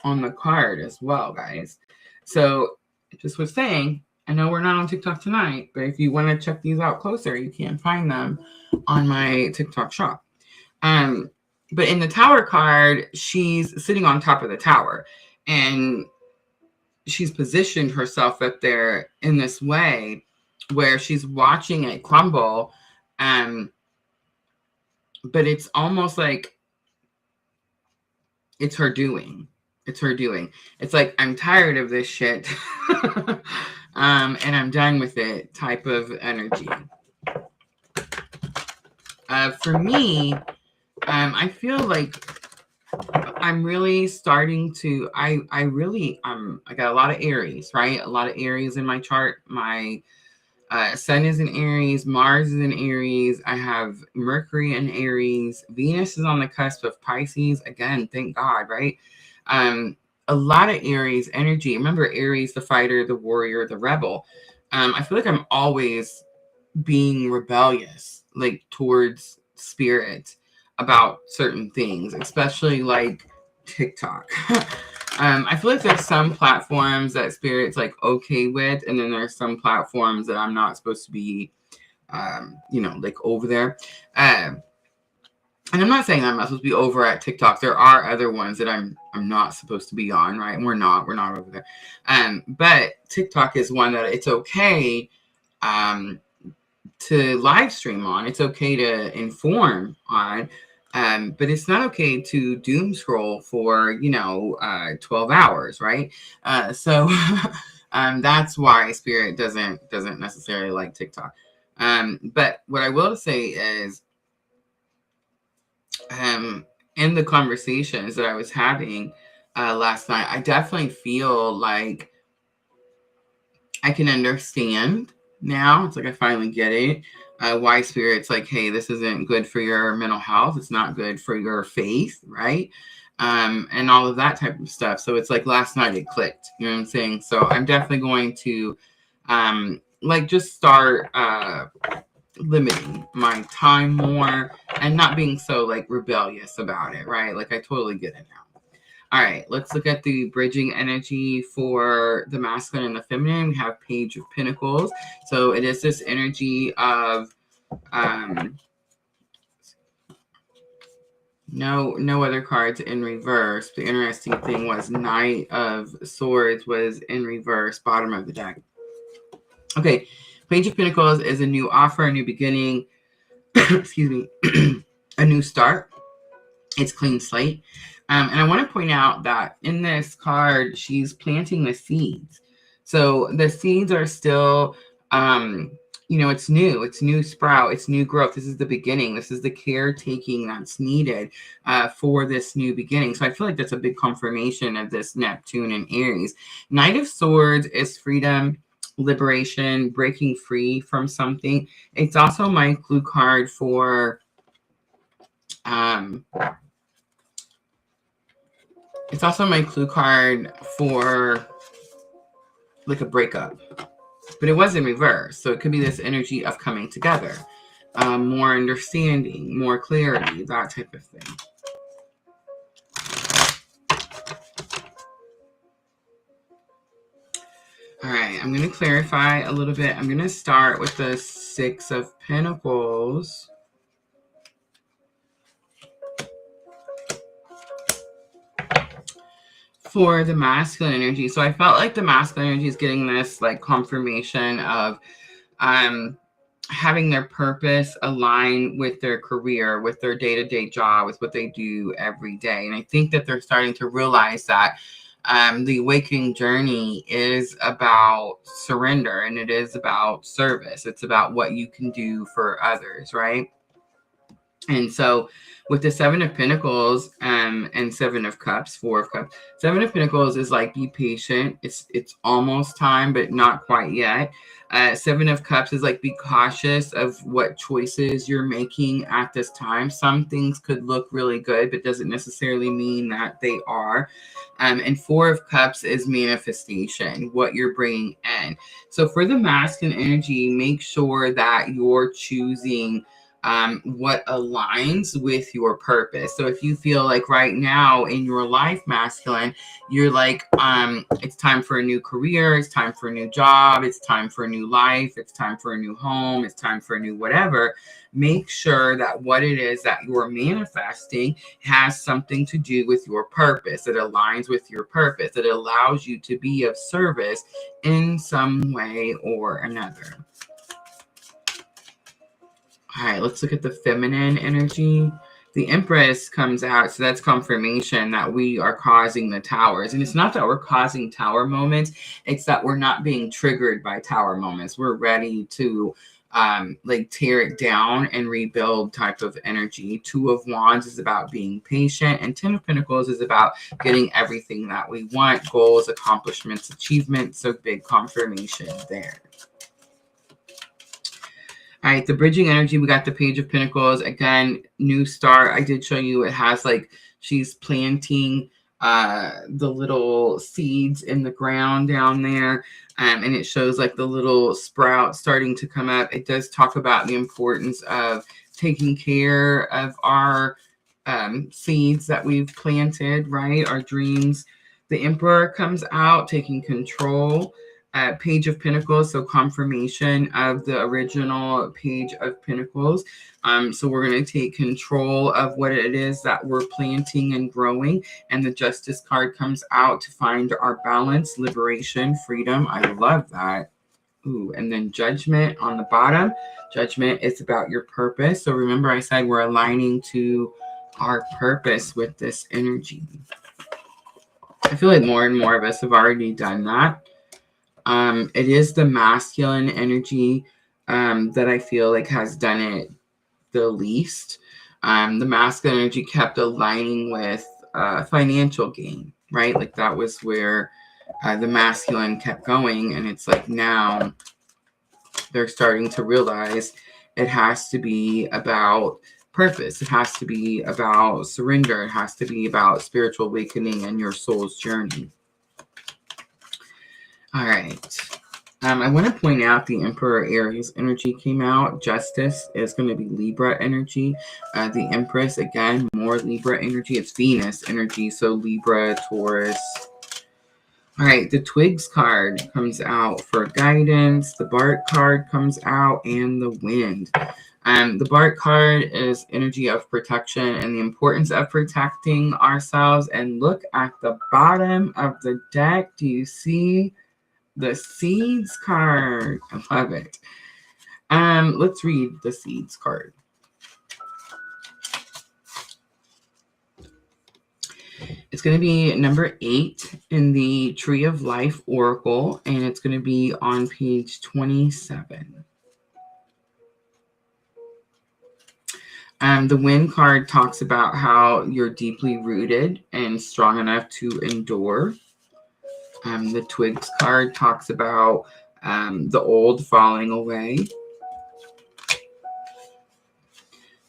on the card as well, guys. So just was saying, I know we're not on TikTok tonight, but if you want to check these out closer, you can find them on my TikTok shop. But in the Tower card, she's sitting on top of the tower and she's positioned herself up there in this way where she's watching it crumble. But it's almost like it's her doing. It's her doing. It's like, I'm tired of this shit. And I'm done with it type of energy. For me, I feel like I'm really starting to, I got a lot of Aries, right? A lot of Aries in my chart. My Sun is in Aries, Mars is in Aries. I have Mercury in Aries. Venus is on the cusp of Pisces. Again, thank God, right? A lot of Aries energy. Remember Aries, the fighter, the warrior, the rebel. I feel like I'm always being rebellious, like towards spirit about certain things, especially like TikTok. I feel like there's some platforms that spirit's like okay with, and then there's some platforms that I'm not supposed to be, you know, like over there. And I'm not saying I'm not supposed to be over at TikTok. There are other ones that I'm not supposed to be on, right? And we're not over there. But TikTok is one that it's okay to live stream on. It's okay to inform on. But it's not okay to doom scroll for, 12 hours, right? So that's why Spirit doesn't necessarily like TikTok. But what I will say is, in the conversations that I was having last night, I definitely feel like I can understand now. It's like I finally get it. Why Spirit's like, hey, this isn't good for your mental health. It's not good for your faith, right? And all of that type of stuff. So it's like last night it clicked. You know what I'm saying? So I'm definitely going to just start limiting my time more and not being so like rebellious about it, right? Like I totally get it now. All right, let's look at the bridging energy for the masculine and the feminine. We have Page of Pentacles. So it is this energy of no other cards in reverse. The interesting thing was Knight of Swords was in reverse, bottom of the deck. Okay, Page of Pentacles is a new offer, a new beginning, excuse me, a new start. It's clean slate. And I want to point out that in this card, she's planting the seeds. So the seeds are still, it's new sprout, it's new growth. This is the beginning. This is the caretaking that's needed for this new beginning. So I feel like that's a big confirmation of this Neptune and Aries. Knight of Swords is freedom, liberation, breaking free from something. It's also my clue card for it's also my clue card for like a breakup, but it was in reverse. So it could be this energy of coming together, more understanding, more clarity, that type of thing. All right, I'm going to clarify a little bit. I'm going to start with the Six of Pentacles. For the masculine energy. So I felt like the masculine energy is getting this like confirmation of having their purpose align with their career, with their day-to-day job, with what they do every day. And I think that they're starting to realize that the awakening journey is about surrender, and it is about service. It's about what you can do for others, right? And so with the Seven of Pentacles and Seven of Cups, Four of Cups, Seven of Pentacles is like, be patient. It's almost time, but not quite yet. Seven of Cups is like, be cautious of what choices you're making at this time. Some things could look really good, but doesn't necessarily mean that they are. And Four of Cups is manifestation, what you're bringing in. So for the masculine energy, make sure that you're choosing what aligns with your purpose. So if you feel like right now in your life, masculine, you're like, it's time for a new career, it's time for a new job, it's time for a new life, it's time for a new home, it's time for a new whatever, make sure that what it is that you're manifesting has something to do with your purpose. It aligns with your purpose. It allows you to be of service in some way or another. All right, let's look at the feminine energy. The Empress comes out, so that's confirmation that we are causing the towers. And it's not that we're causing tower moments, it's that we're not being triggered by tower moments. We're ready to tear it down and rebuild type of energy. Two of Wands is about being patient, and Ten of Pentacles is about getting everything that we want, goals, accomplishments, achievements. So big confirmation there. All right, the bridging energy, we got the Page of Pentacles. Again, new start. I did show you it has like she's planting the little seeds in the ground down there. And it shows like the little sprout starting to come up. It does talk about the importance of taking care of our seeds that we've planted, right? Our dreams. The Emperor comes out, taking control. Page of Pentacles, so confirmation of the original Page of Pentacles. So we're going to take control of what it is that we're planting and growing. And the Justice card comes out to find our balance, liberation, freedom. I love that. Ooh, and then Judgment on the bottom. Judgment is about your purpose. So remember I said we're aligning to our purpose with this energy. I feel like more and more of us have already done that. It is the masculine energy that I feel like has done it the least. The masculine energy kept aligning with financial gain, right? Like that was where the masculine kept going. And it's like now they're starting to realize it has to be about purpose. It has to be about surrender. It has to be about spiritual awakening and your soul's journey. All right. I want to point out the Emperor Aries energy came out. Justice is going to be Libra energy. The Empress, again, more Libra energy. It's Venus energy, so Libra, Taurus. All right, the Twigs card comes out for guidance. The Bark card comes out, and the Wind. The Bark card is energy of protection and the importance of protecting ourselves. And look at the bottom of the deck. Do you see the Seeds card? I love it. Let's read the Seeds card. It's going to be number 8 in the Tree of Life Oracle, and it's going to be on page 27. The Wind card talks about how you're deeply rooted and strong enough to endure. The Twigs card talks about the old falling away.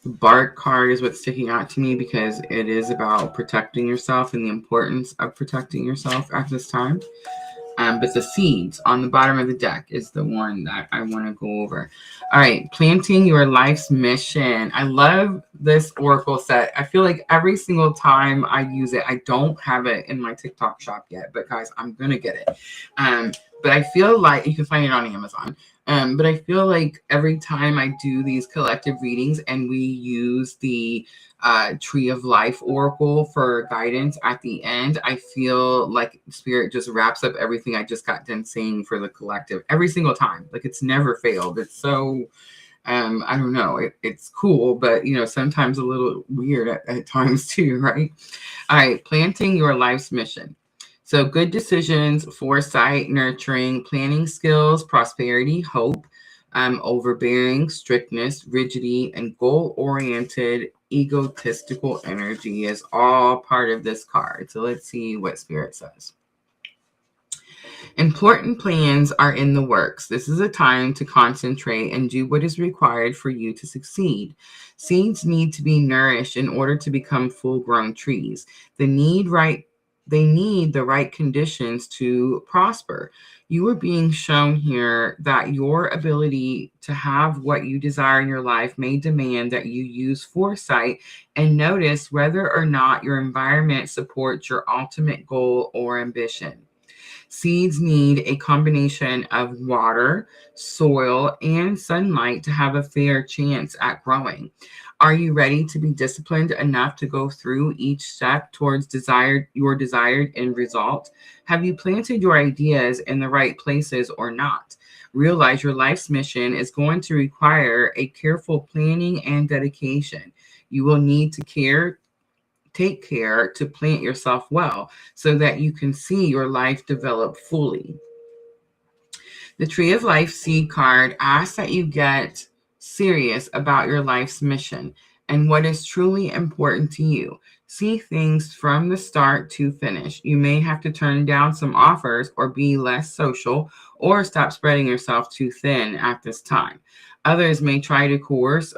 The Bark card is what's sticking out to me because it is about protecting yourself and the importance of protecting yourself at this time. But the Seeds on the bottom of the deck is the one that I want to go over. All right, planting your life's mission. I love this oracle set. I feel like every single time I use it, I don't have it in my TikTok shop yet, but guys, I'm going to get it. But I feel like you can find it on Amazon. But I feel like every time I do these collective readings and we use the Tree of Life Oracle for guidance at the end, I feel like Spirit just wraps up everything I just got done saying for the collective every single time. Like it's never failed. It's so, I don't know, it's cool, but sometimes a little weird at times too, right? All right, planting your life's mission. So good decisions, foresight, nurturing, planning skills, prosperity, hope, overbearing, strictness, rigidity, and goal-oriented, egotistical energy is all part of this card. So let's see what Spirit says. Important plans are in the works. This is a time to concentrate and do what is required for you to succeed. Seeds need to be nourished in order to become full-grown trees. They need the right conditions to prosper. You are being shown here that your ability to have what you desire in your life may demand that you use foresight and notice whether or not your environment supports your ultimate goal or ambition. Seeds need a combination of water, soil, and sunlight to have a fair chance at growing. Are you ready to be disciplined enough to go through each step towards your desired end result? Have you planted your ideas in the right places or not? Realize your life's mission is going to require a careful planning and dedication. You will need to take care to plant yourself well so that you can see your life develop fully. The Tree of Life Seed card asks that you get serious about your life's mission and what is truly important to you. See things from the start to finish. You may have to turn down some offers or be less social or stop spreading yourself too thin at this time. Others may try to coerce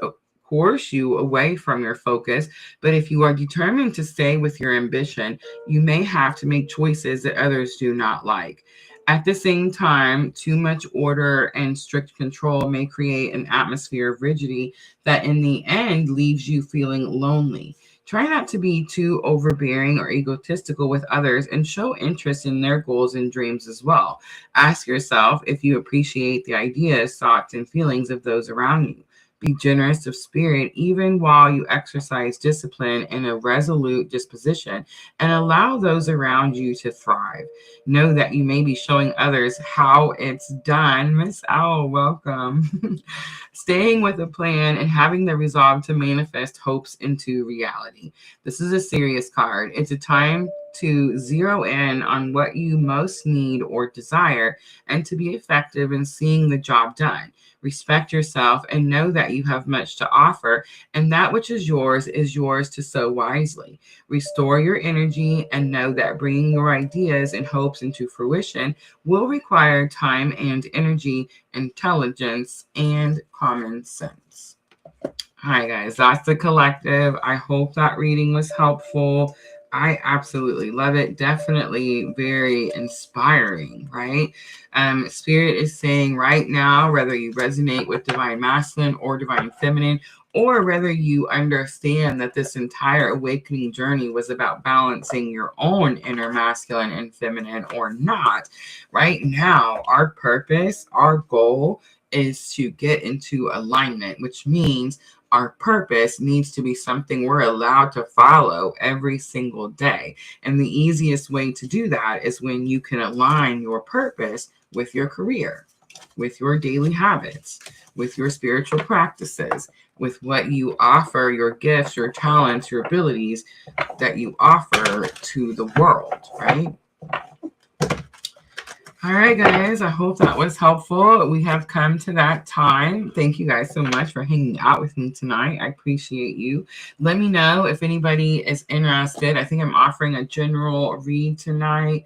you away from your focus, but if you are determined to stay with your ambition, you may have to make choices that others do not like. At the same time, too much order and strict control may create an atmosphere of rigidity that in the end leaves you feeling lonely. Try not to be too overbearing or egotistical with others and show interest in their goals and dreams as well. Ask yourself if you appreciate the ideas, thoughts, and feelings of those around you. Be generous of spirit, even while you exercise discipline and a resolute disposition, and allow those around you to thrive. Know that you may be showing others how it's done. Miss Owl, welcome. Staying with a plan and having the resolve to manifest hopes into reality. This is a serious card. It's a time to zero in on what you most need or desire and to be effective in seeing the job done. Respect yourself and know that you have much to offer, and that which is yours to sow wisely. Restore your energy and know that bringing your ideas and hopes into fruition will require time and energy, intelligence, and common sense. Hi, guys. That's the collective. I hope that reading was helpful. I absolutely love it. Definitely very inspiring, right? Spirit is saying right now, whether you resonate with divine masculine or divine feminine, or whether you understand that this entire awakening journey was about balancing your own inner masculine and feminine or not, right now, our purpose, our goal is to get into alignment, which means our purpose needs to be something we're allowed to follow every single day. And the easiest way to do that is when you can align your purpose with your career, with your daily habits, with your spiritual practices, with what you offer, your gifts, your talents, your abilities that you offer to the world, right? All right, guys, I hope that was helpful. We have come to that time. Thank you guys so much for hanging out with me tonight. I appreciate you. Let me know if anybody is interested. I think I'm offering a general read tonight.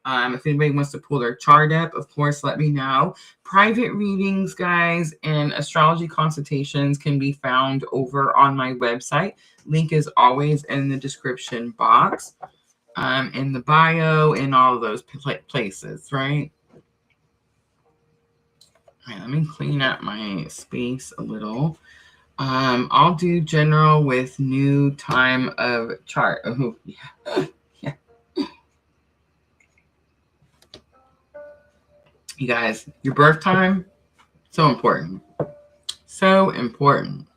If anybody wants to pull their chart up, of course, let me know. Private readings, guys, and astrology consultations can be found over on my website. Link is always in the description box. In the bio, in all of those places, right? All right, let me clean up my space a little. I'll do general with new time of chart. Oh, yeah. Yeah. You guys, your birth time, so important. So important.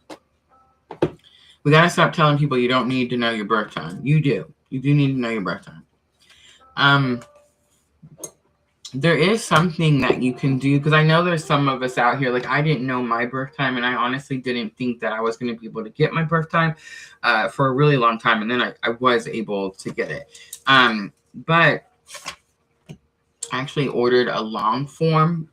We got to stop telling people you don't need to know your birth time. You do. You do need to know your birth time. There is something that you can do, because I know there's some of us out here, like I didn't know my birth time, and I honestly didn't think that I was going to be able to get my birth time for a really long time, and then I was able to get it. But I actually ordered a long form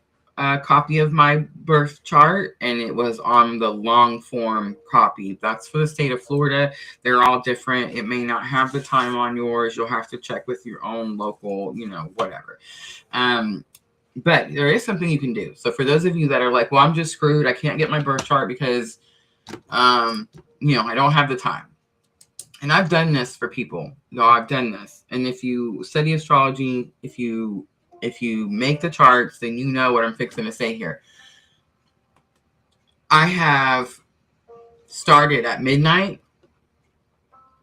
copy of my birth chart, and it was on the long form copy. That's for the state of Florida. They're all different. It may not have the time on yours. You'll have to check with your own local, whatever. But there is something you can do. So for those of you that are like, well, I'm just screwed, I can't get my birth chart because I don't have the time. And I've done this for people. I've done this. And if you study astrology, if you make the charts, then you know what I'm fixing to say here. I have started at midnight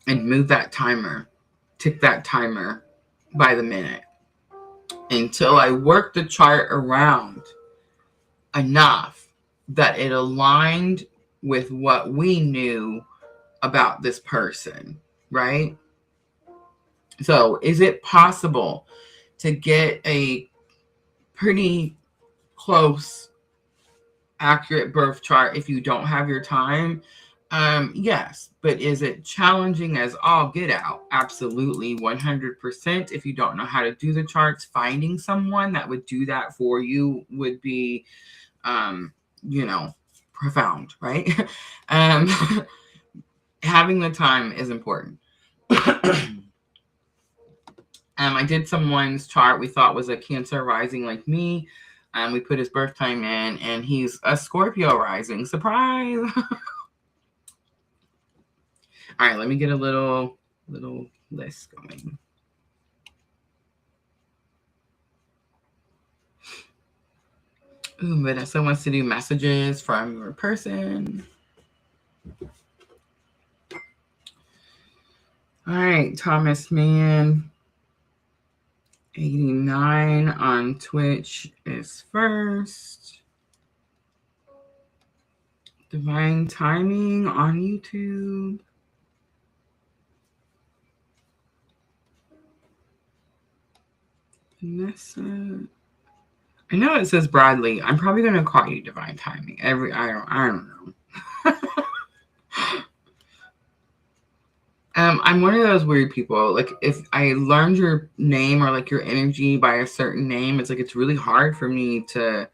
and moved that timer, tick that timer by the minute until I worked the chart around enough that it aligned with what we knew about this person, right? So is it possible to get a pretty close, accurate birth chart if you don't have your time? Yes, but is it challenging as all get out? Absolutely, 100%. If you don't know how to do the charts, finding someone that would do that for you would be, profound, right? Having the time is important. I did someone's chart we thought was a Cancer rising like me. We put his birth time in, and he's a Scorpio rising. Surprise! All right, let me get a little list going. Ooh, Vanessa wants to do messages from your person. All right, Thomas Mann. 89 on Twitch is first. Divine Timing on YouTube. Vanessa. I know it says Bradley. I'm probably gonna call you Divine Timing. I don't know. I'm one of those weird people. Like, if I learned your name or like your energy by a certain name, it's like it's really hard for me to,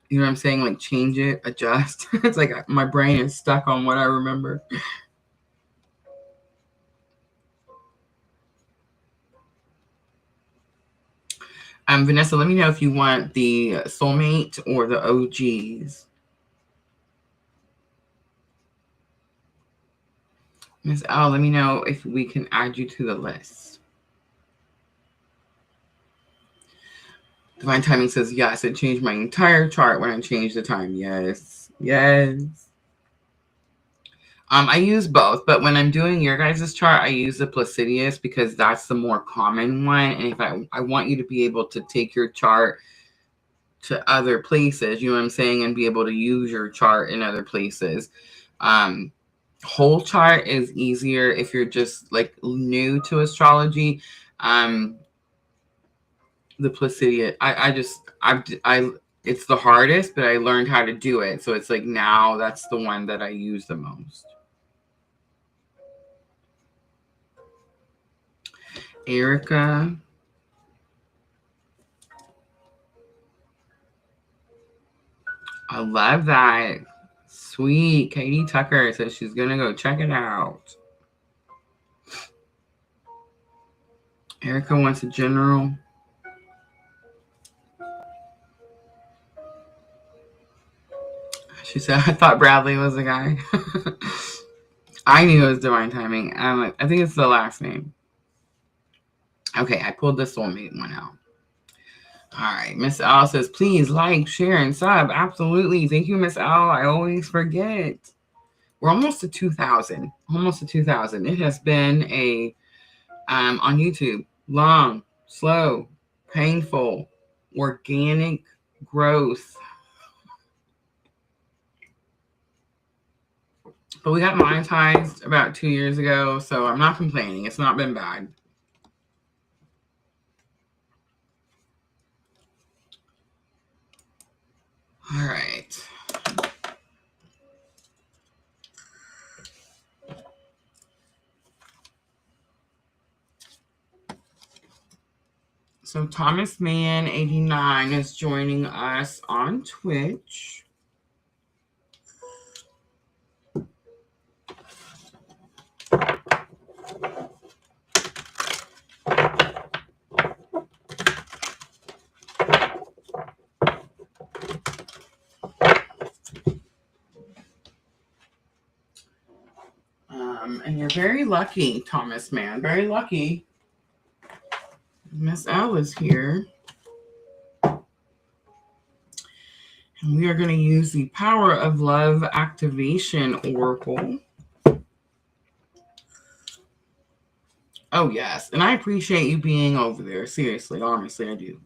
you know what I'm saying, like change it, adjust. It's like my brain is stuck on what I remember. Vanessa, let me know if you want the soulmate or the OGs. Miss L, let me know if we can add you to the list. Divine Timing says, yes, it changed my entire chart when I changed the time. Yes. I use both, but when I'm doing your guys' chart, I use the Placidius because that's the more common one. And if I want you to be able to take your chart to other places, you know what I'm saying, and be able to use your chart in other places. Whole chart is easier if you're just like new to astrology. The Placidius, it's the hardest, but I learned how to do it. So it's like now that's the one that I use the most. Erica. I love that. Sweet. Katie Tucker says she's going to go check it out. Erica wants a general. She said, I thought Bradley was the guy. I knew it was Divine Timing. I think it's the last name. Okay, I pulled the soulmate one out. All right, Miss L says, please like, share, and sub. Absolutely. Thank you, Miss L. I always forget. We're almost to 2,000. Almost to 2,000. It has been a, on YouTube, long, slow, painful, organic growth. But we got monetized about 2 years ago, so I'm not complaining. It's not been bad. All right. So Thomas Mann 89 is joining us on Twitch. And you're very lucky, Thomas Mann. Very lucky. Miss L is here. And we are going to use the Power of Love Activation Oracle. Oh, yes. And I appreciate you being over there. Seriously, honestly, I do.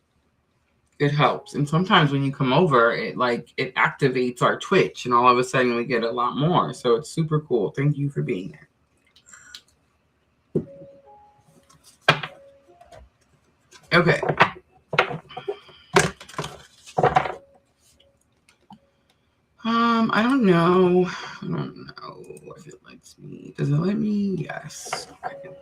It helps. And sometimes when you come over, it activates our Twitch, and all of a sudden we get a lot more. So it's super cool. Thank you for being there. Okay. I don't know if it lets me. Does it let me? Yes. Okay.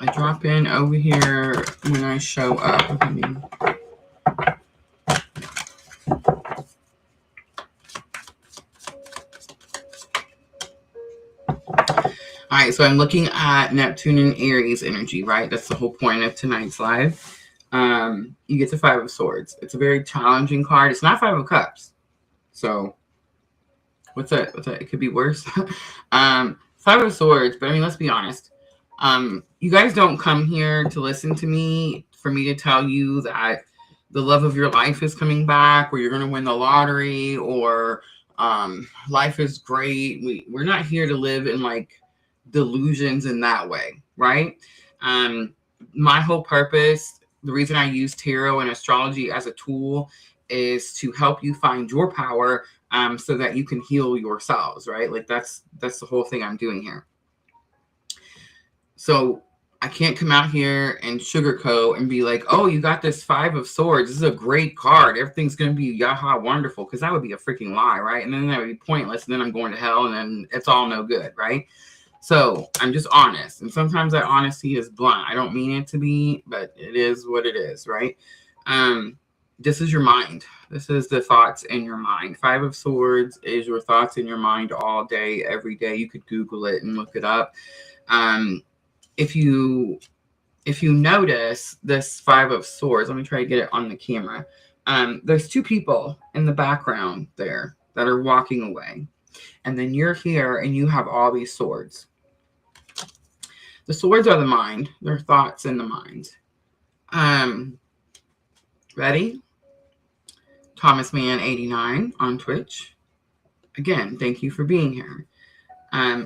I drop in over here when I show up. All right, so I'm looking at Neptune and Aries energy, right? That's the whole point of tonight's live. You get the Five of Swords. It's a very challenging card. It's not Five of Cups. So what's that? It could be worse. Five of Swords, but I mean, let's be honest. You guys don't come here to listen to me for me to tell you that the love of your life is coming back, or you're going to win the lottery, or life is great. We're not here to live in like delusions in that way, right? My whole purpose The reason I use tarot and astrology as a tool is to help you find your power, so that you can heal yourselves, right? Like that's the whole thing I'm doing here. So I can't come out here and sugarcoat and be like, oh, you got this 5 of Swords. This is a great card. Everything's going to be yaha wonderful. Because that would be a freaking lie, right? And then that would be pointless. And then I'm going to hell and then it's all no good, right? So I'm just honest. And sometimes that honesty is blunt. I don't mean it to be, but it is what it is, right? This is your mind. This is the thoughts in your mind. 5 of Swords is your thoughts in your mind all day, every day. You could Google it and look it up. If you notice this 5 of Swords, let me try to get it on the camera. There's 2 people in the background there that are walking away. And then you're here and you have all these swords. The swords are the mind. They're thoughts in the mind. Ready? Thomas Man 89 on Twitch. Again, thank you for being here.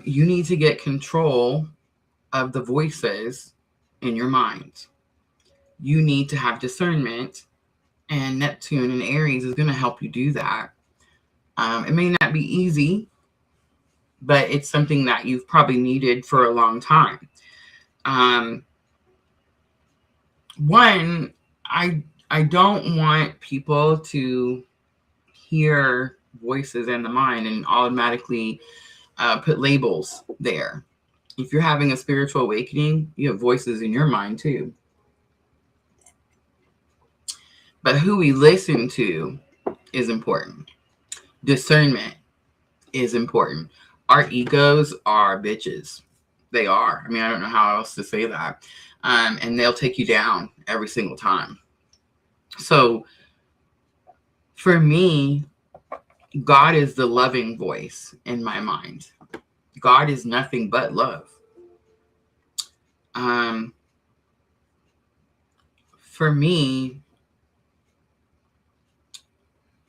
You need to get control of the voices in your mind. You need to have discernment, and Neptune in Aries is going to help you do that. It may not be easy, but it's something that you've probably needed for a long time. One, I don't want people to hear voices in the mind and automatically put labels there. If you're having a spiritual awakening, you have voices in your mind too. But who we listen to is important. Discernment is important. Our egos are bitches. They are. I mean, I don't know how else to say that. And they'll take you down every single time. So for me, God is the loving voice in my mind. God is nothing but love. For me,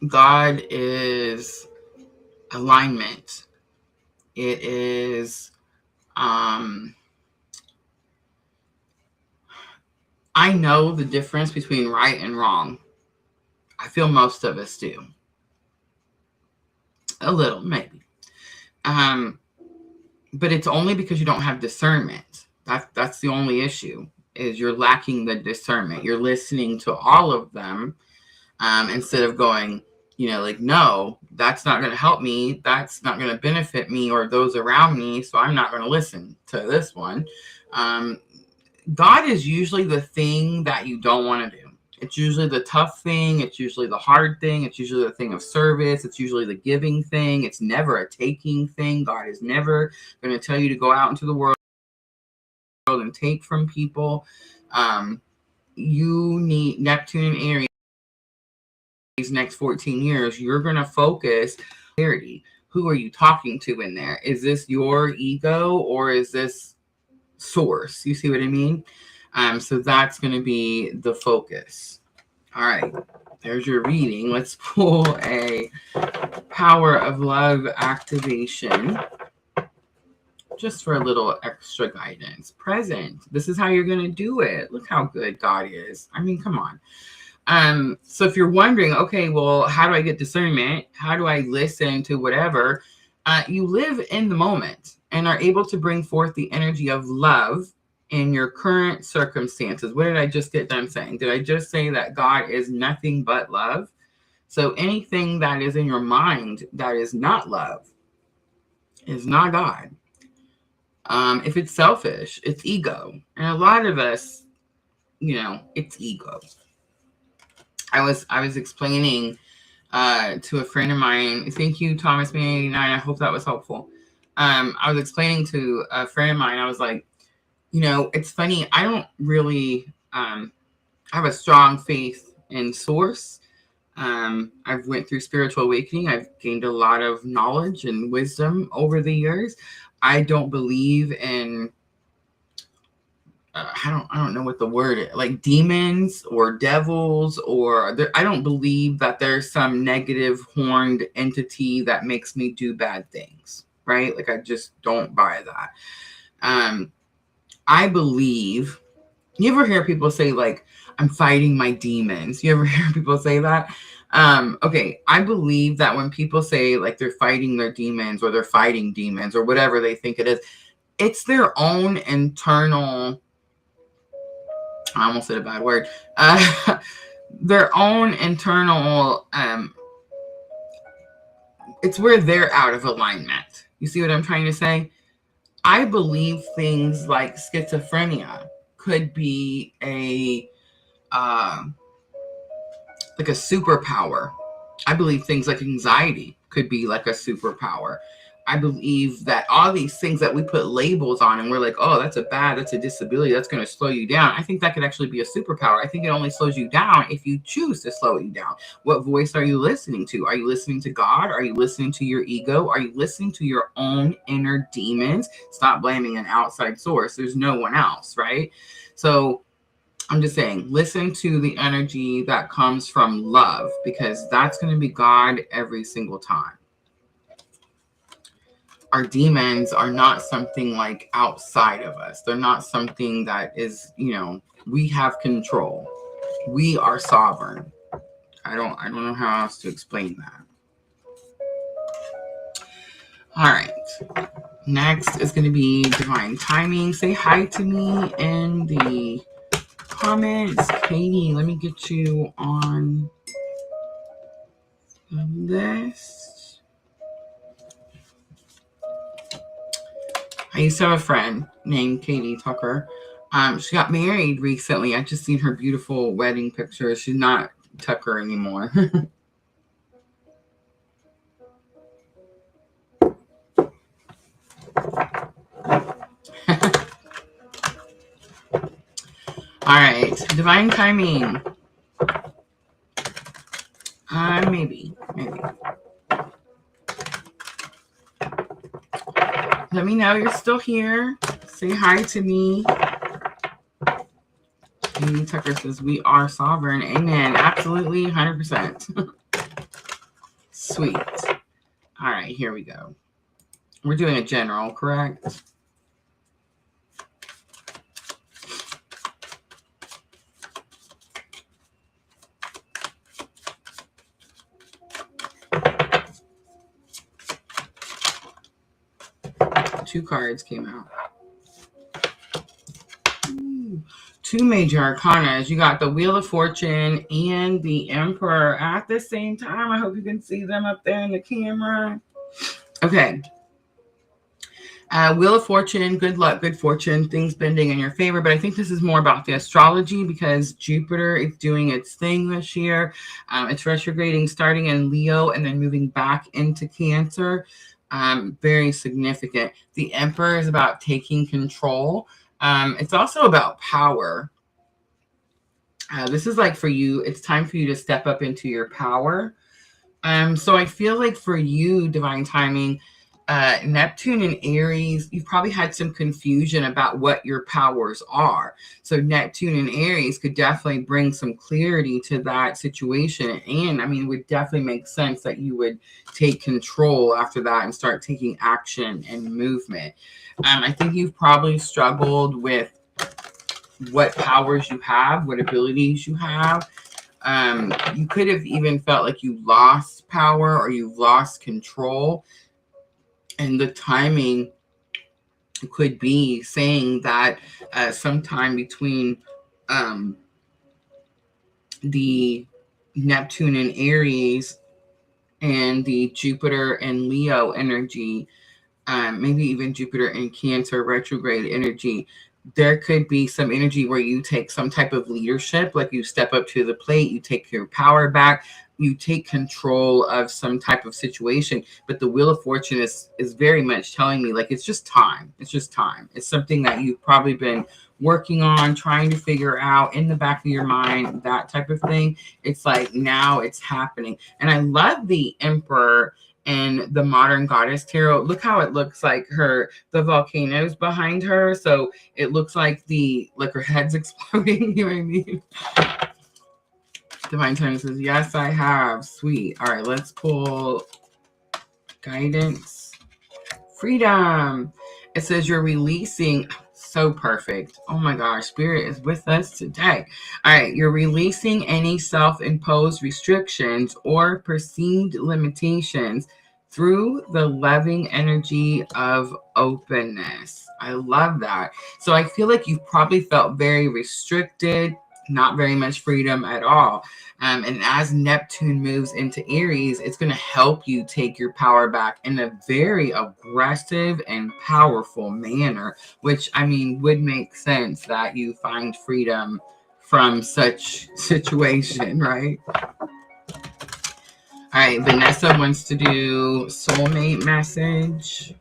God is alignment. It is, I know the difference between right and wrong. I feel most of us do. A little, maybe. But it's only because you don't have discernment. That's the only issue, is you're lacking the discernment. You're listening to all of them instead of going, like, no, that's not going to help me. That's not going to benefit me or those around me. So I'm not going to listen to this one. God is usually the thing that you don't want to do. It's usually the tough thing. It's usually the hard thing. It's usually the thing of service. It's usually the giving thing. It's never a taking thing. God is never going to tell you to go out into the world and take from people. You need Neptune and Aries. These next 14 years, you're going to focus clarity. Who are you talking to in there? Is this your ego or is this source? You see what I mean? So that's going to be the focus. All right, there's your reading. Let's pull a Power of Love activation just for a little extra guidance. Present. This is how you're going to do it. Look how good God is. I mean, come on. So if you're wondering, okay, well, how do I get discernment? How do I listen to whatever? You live in the moment and are able to bring forth the energy of love in your current circumstances. What did I just get done saying? Did I just say that God is nothing but love? So anything that is in your mind that is not love is not God. If it's selfish, it's ego. And a lot of us, it's ego. I was explaining to a friend of mine. Thank you, Thomas Man 89. I hope that was helpful. I was explaining to a friend of mine. I was like, it's funny. I don't really have a strong faith in source. I've went through spiritual awakening. I've gained a lot of knowledge and wisdom over the years. I don't believe in I don't know what the word is, like demons or devils, I don't believe that there's some negative horned entity that makes me do bad things, right? Like I just don't buy that. I believe, you ever hear people say like, I'm fighting my demons. You ever hear people say that? Okay, I believe that when people say like they're fighting their demons or they're fighting demons or whatever they think it is, it's their own internal, I almost said a bad word, their own internal, it's where they're out of alignment. You see what I'm trying to say? I believe things like schizophrenia could be like a superpower. I believe things like anxiety could be like a superpower. I believe that all these things that we put labels on and we're like, oh, that's a disability, that's going to slow you down. I think that could actually be a superpower. I think it only slows you down if you choose to slow you down. What voice are you listening to? Are you listening to God? Are you listening to your ego? Are you listening to your own inner demons? Stop blaming an outside source. There's no one else, right? So I'm just saying, listen to the energy that comes from love, because that's going to be God every single time. Our demons are not something like outside of us. They're not something that is, we have control. We are sovereign. I don't know how else to explain that. All right. Next is going to be divine timing. Say hi to me in the comments. Katie, let me get you on the list. I used to have a friend named Katie Tucker. She got married recently. I just seen her beautiful wedding pictures. She's not Tucker anymore. All right, divine timing. Maybe. Let me know you're still here. Say hi to me. Amy Tucker says, we are sovereign. Amen. Absolutely, 100%. Sweet. All right, here we go. We're doing a general, correct? Two cards came out. Ooh. Two major arcanas. You got the Wheel of Fortune and the Emperor at the same time. I hope you can see them up there in the camera. Okay. Wheel of Fortune, good luck, good fortune, things bending in your favor. But I think this is more about the astrology because Jupiter is doing its thing this year. It's retrograding, starting in Leo and then moving back into Cancer. Very significant. The Emperor is about taking control. It's also about power. This is like for you, it's time for you to step up into your power. So I feel like for you, divine timing, Neptune and Aries, you've probably had some confusion about what your powers are. So Neptune and Aries could definitely bring some clarity to that situation. And I mean, it would definitely make sense that you would take control after that and start taking action and movement. I think you've probably struggled with what powers you have, what abilities you have. You could have even felt like you lost power or you lost control. And the timing could be saying that sometime between the Neptune and Aries and the Jupiter and Leo energy, maybe even Jupiter and Cancer retrograde energy, there could be some energy where you take some type of leadership, like you step up to the plate, you take your power back, you take control of some type of situation. But the Wheel of Fortune is very much telling me like it's just time. It's just time. It's something that you've probably been working on, trying to figure out in the back of your mind, that type of thing. It's like now it's happening. And I love the Emperor and the Modern Goddess Tarot. Look how it looks like the volcanoes behind her. So it looks like her head's exploding. You know what I mean? Divine Timing says, yes, I have. Sweet. All right, let's pull guidance. Freedom. It says you're releasing. So perfect. Oh my gosh, Spirit is with us today. All right, you're releasing any self-imposed restrictions or perceived limitations through the loving energy of openness. I love that. So I feel like you've probably felt very restricted, not very much freedom at all. And as Neptune moves into Aries, it's going to help you take your power back in a very aggressive and powerful manner, which I mean would make sense that you find freedom from such situation, right? All right, Vanessa wants to do soulmate message.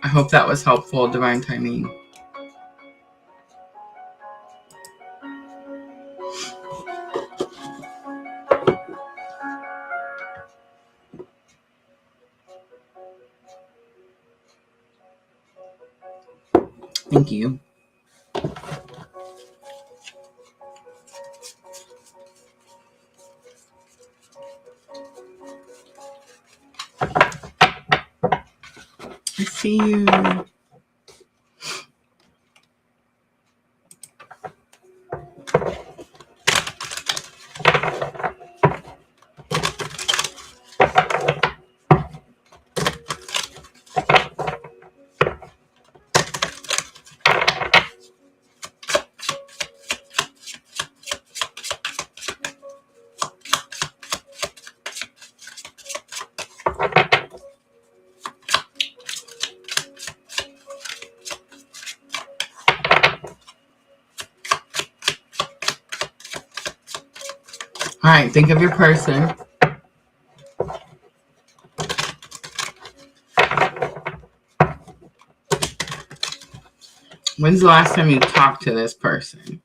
I hope that was helpful, divine timing. Thank you. I see you. All right, think of your person. When's the last time you talked to this person?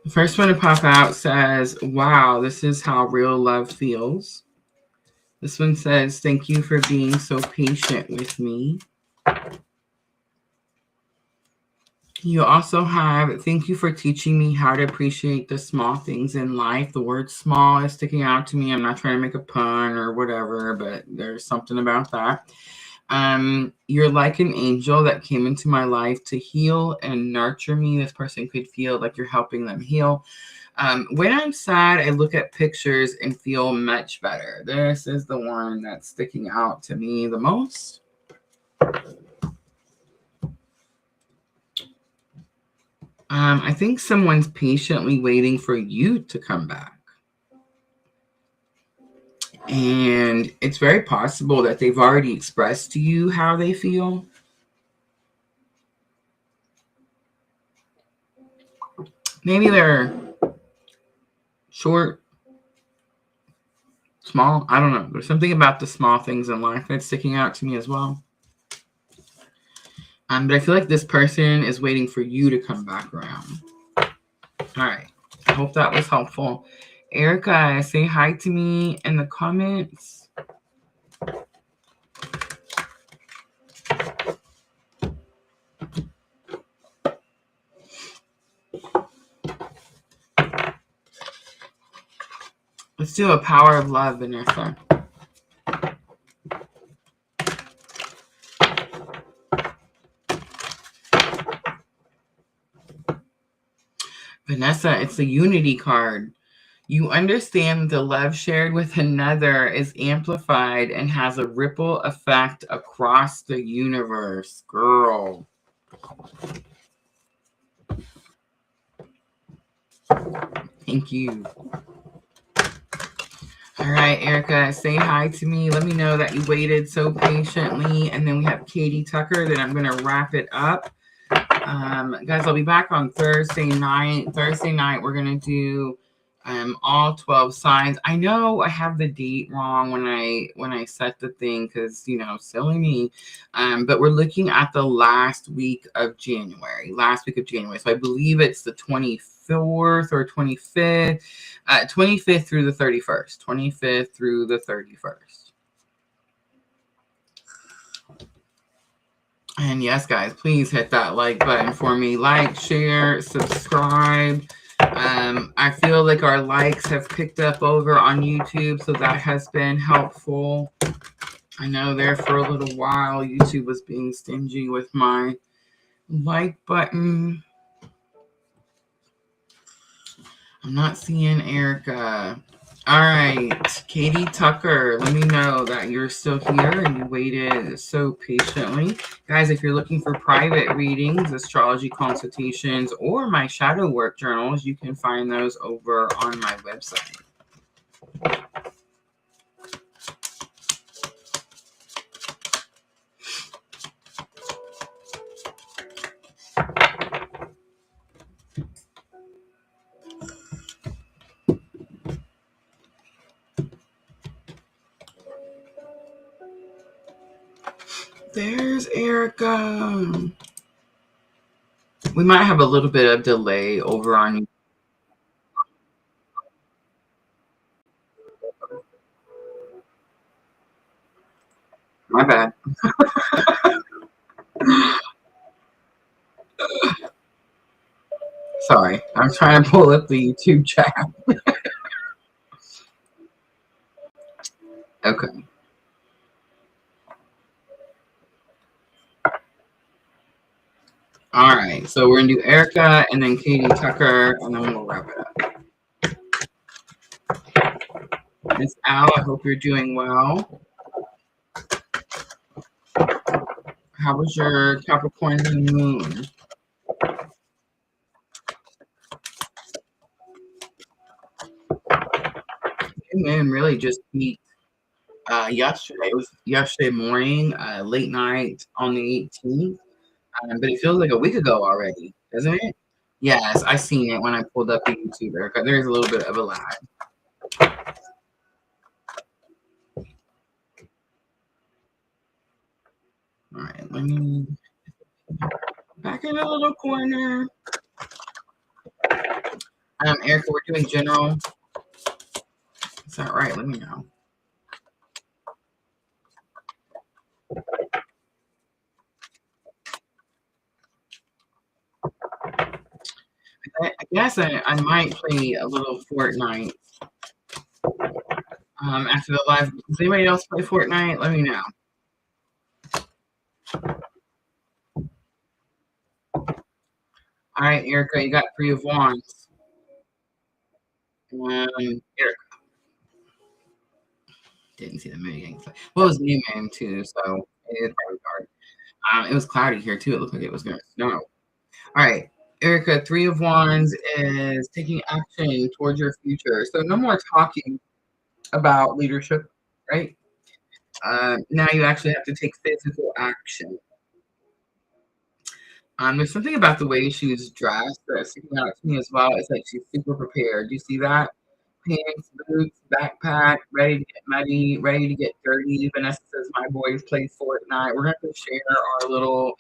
The first one to pop out says, wow, this is how real love feels. This one says, thank you for being so patient with me. You also have, thank you for teaching me how to appreciate the small things in life. The word small is sticking out to me. I'm not trying to make a pun or whatever, but there's something about that. You're like an angel that came into my life to heal and nurture me. This person could feel like you're helping them heal. When I'm sad, I look at pictures and feel much better. This is the one that's sticking out to me the most. I think someone's patiently waiting for you to come back. And it's very possible that they've already expressed to you how they feel. Maybe they're short, small. I don't know. There's something about the small things in life that's sticking out to me as well. But I feel like this person is waiting for you to come back around. All right. I hope that was helpful. Erica, say hi to me in the comments. Let's do a power of love, Vanessa. Vanessa, it's the unity card. You understand the love shared with another is amplified and has a ripple effect across the universe. Girl. Thank you. All right, Erica, say hi to me. Let me know that you waited so patiently. And then we have Katie Tucker. Then I'm going to wrap it up. Guys, I'll be back on Thursday night. Thursday night, we're going to do all 12 signs. I know I have the date wrong when I set the thing because, silly me. But we're looking at the last week of January. So I believe it's the 24th or 25th. 25th through the 31st. 25th through the 31st. And yes, guys, please hit that like button for me. Like, share, subscribe. I feel like our likes have picked up over on YouTube, so that has been helpful. I know there for a little while, YouTube was being stingy with my like button. I'm not seeing Erica. All right, Katie Tucker, let me know that you're still here and you waited so patiently. Guys, if you're looking for private readings, astrology consultations, or my shadow work journals, you can find those over on my website. There's Erica. We might have a little bit of delay over on. My bad. Sorry, I'm trying to pull up the YouTube chat. Okay. All right, so we're gonna do Erica and then Katie Tucker, and then we'll wrap it up. Miss Al, I hope you're doing well. How was your Capricorn moon? Moon really just peaked yesterday. It was yesterday morning, late night on the 18th, but it feels like a week ago already, doesn't it? Yes, I seen it when I pulled up the YouTube, Erica. There's a little bit of a lag. All right, let me back in a little corner. Erica, we're doing general. Is that right? Let me know. I guess I might play a little Fortnite after the live. Does anybody else play Fortnite? Let me know. All right, Erica, you got 3 of Wands. Erica didn't see the moon getting well, it was new moon too, so it is probably dark. It was cloudy here too. It looked like it was going to snow. All right, Erica, 3 of Wands is taking action towards your future. So no more talking about leadership, right? Now you actually have to take physical action. There's something about the way she's dressed that's sticking out to me as well. It's like she's super prepared. Do you see that? Pants, boots, backpack, ready to get muddy, ready to get dirty. Vanessa says, my boys play Fortnite. We're going to share our little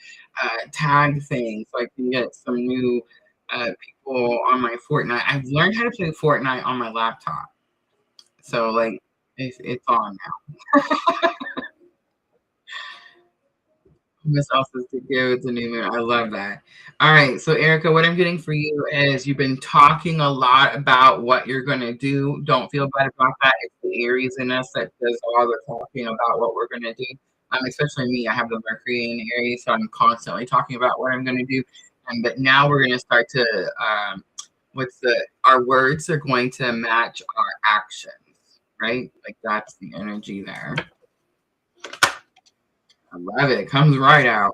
tag thing so I can get some new people on my Fortnite. I've learned how to play Fortnite on my laptop. So, like, it's on now. Miss Elsa's to go with the new moon. I love that. All right. So, Erica, what I'm getting for you is you've been talking a lot about what you're going to do. Don't feel bad about that. It's the Aries in us that does all the talking about what we're going to do. Especially me. I have the Mercury in Aries, so I'm constantly talking about what I'm going to do. But now we're going to start to, our words are going to match our actions, right? Like that's the energy there. I love it. It comes right out.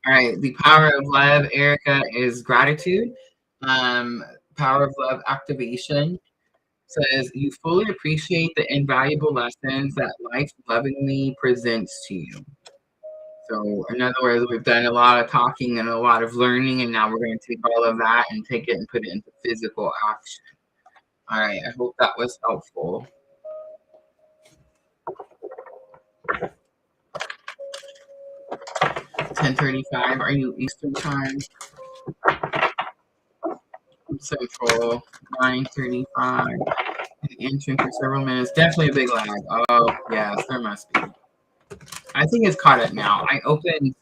All right. The power of love, Erica, is gratitude. Power of love activation says you fully appreciate the invaluable lessons that life lovingly presents to you. So, in other words, we've done a lot of talking and a lot of learning, and now we're going to take all of that and take it and put it into physical action. All right. I hope that was helpful. 10:35. Are you Eastern time? Central. 9:35. Entering for several minutes. Definitely a big lag. Oh yes, there must be. I think it's caught up now. I opened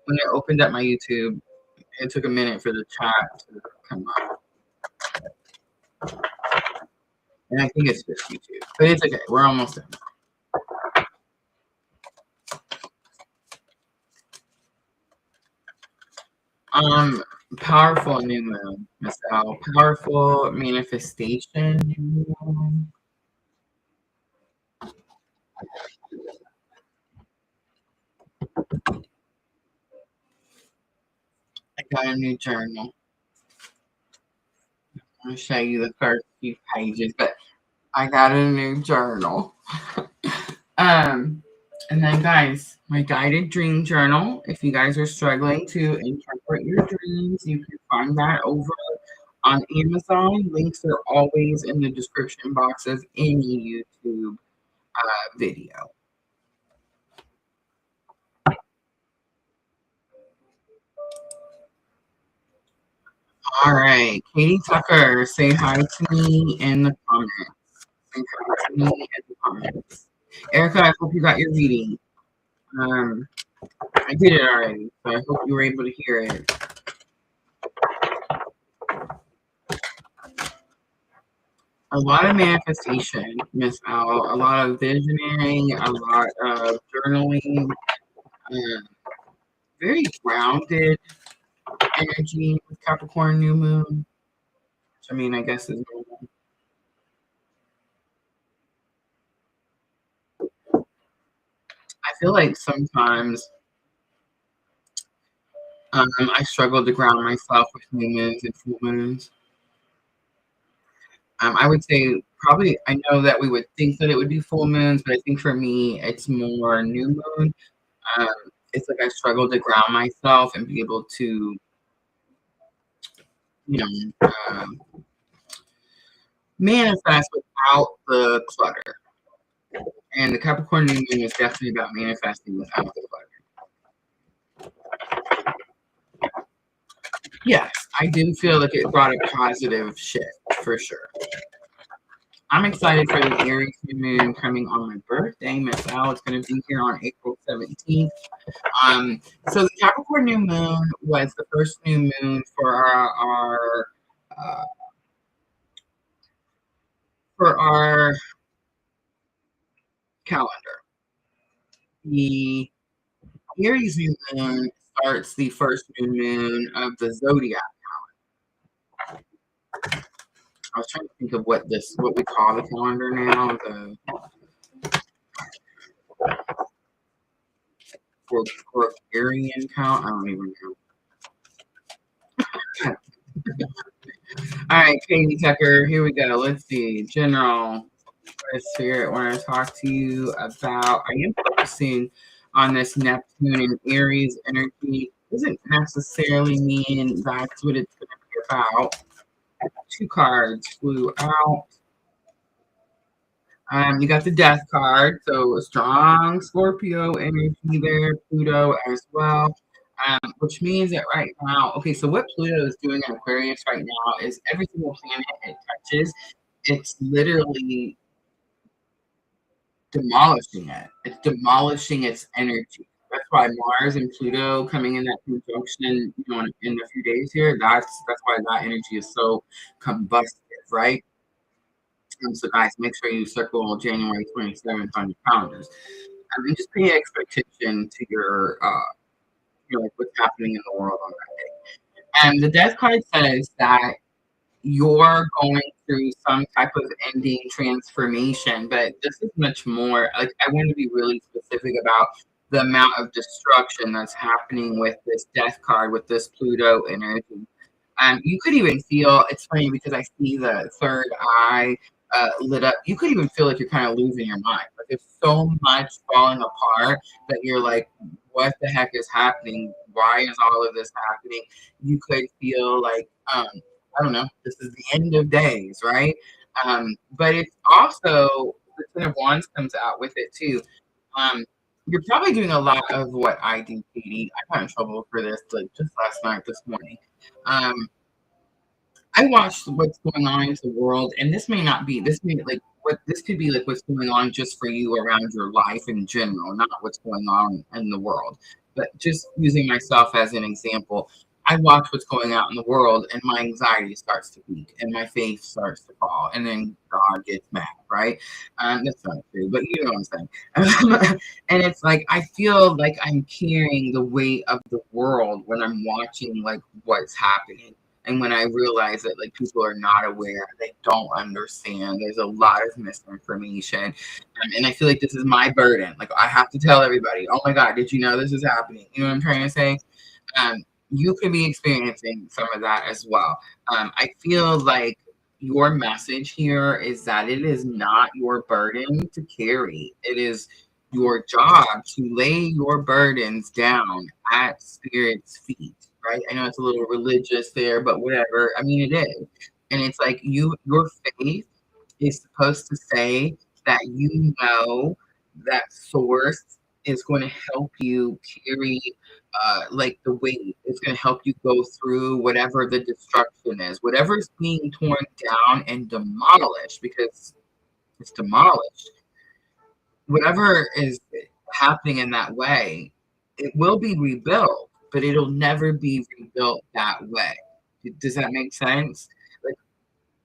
when I opened up my YouTube, it took a minute for the chat to come up. And I think it's just YouTube. But it's okay. We're almost done. Powerful new moon, Miss L. Powerful manifestation new moon. I got a new journal. I'm going to show you the first few pages, but I got a new journal. And then, guys, my guided dream journal. If you guys are struggling to interpret your dreams, you can find that over on Amazon. Links are always in the description box of any YouTube video. All right, Katie Tucker, say hi to me in the comments. Say hi to me in the comments. Erica, I hope you got your reading. I did it already, so I hope you were able to hear it. A lot of manifestation, Miss Al. A lot of visioning, a lot of journaling. Very grounded energy with Capricorn new moon. Which, I mean, I guess is normal. I feel like sometimes I struggle to ground myself with new moons and full moons. I would say probably, I know that we would think that it would be full moons, but I think for me, it's more new moon. It's like I struggle to ground myself and be able to, manifest without the clutter. And the Capricorn new moon is definitely about manifesting without the clutter. Yes, I do feel like it brought a positive shift for sure. I'm excited for the Aries new moon coming on my birthday, Miss Al. It's going to be here on April 17th. So the Capricorn new moon was the first new moon for our calendar. The Aries new moon starts the first new moon of the zodiac calendar. I was trying to think of what we call the calendar now. The Gregorian count. I don't even know. All right, Katie Tucker. Here we go. Let's see. General Spirit, want to talk to you about. I am focusing on this Neptune and Aries energy. Doesn't necessarily mean that's what it's going to be about. 2 cards flew out. You got the Death card, so a strong Scorpio energy there, Pluto as well, which means that right now, okay, so what Pluto is doing in Aquarius right now is every single planet it touches, it's literally demolishing it. It's demolishing its energy. That's why Mars and Pluto coming in that conjunction, in a few days here, that's why that energy is so combustive, right? So guys, make sure you circle January 27th on your calendars. And just pay expectation to your, like what's happening in the world on that day. And the Death card says that you're going through some type of ending transformation, but this is much more, like I want to be really specific about the amount of destruction that's happening with this Death card, with this Pluto energy. You could even feel, it's funny because I see the third eye lit up. You could even feel like you're kind of losing your mind. Like there's so much falling apart that you're like, what the heck is happening? Why is all of this happening? You could feel like, I don't know, this is the end of days, right? But it's also, the Ten of Wands comes out with it too. You're probably doing a lot of what I do, Katie. I got in trouble for this like just last night, this morning. I watched what's going on in the world, and this may not be, this could be like what's going on just for you around your life in general, not what's going on in the world. But just using myself as an example, I watch what's going on in the world and my anxiety starts to peak and my faith starts to fall and then God gets mad, right? That's not true, but you know what I'm saying. And it's like I feel like I'm carrying the weight of the world when I'm watching like what's happening. And when I realize that like people are not aware, they don't understand. There's a lot of misinformation, and I feel like this is my burden. Like I have to tell everybody, "Oh my God, did you know this is happening?" You know what I'm trying to say? You could be experiencing some of that as well. I feel like your message here is that it is not your burden to carry. It is your job to lay your burdens down at Spirit's feet, right? I know it's a little religious there, but whatever. I mean, it is. And it's like your faith is supposed to say that you know that source is going to help you carry like the weight. It's going to help you go through whatever the destruction is, whatever is being torn down and demolished, because it's demolished. Whatever is happening in that way, it will be rebuilt, but it'll never be rebuilt that way. Does that make sense? Like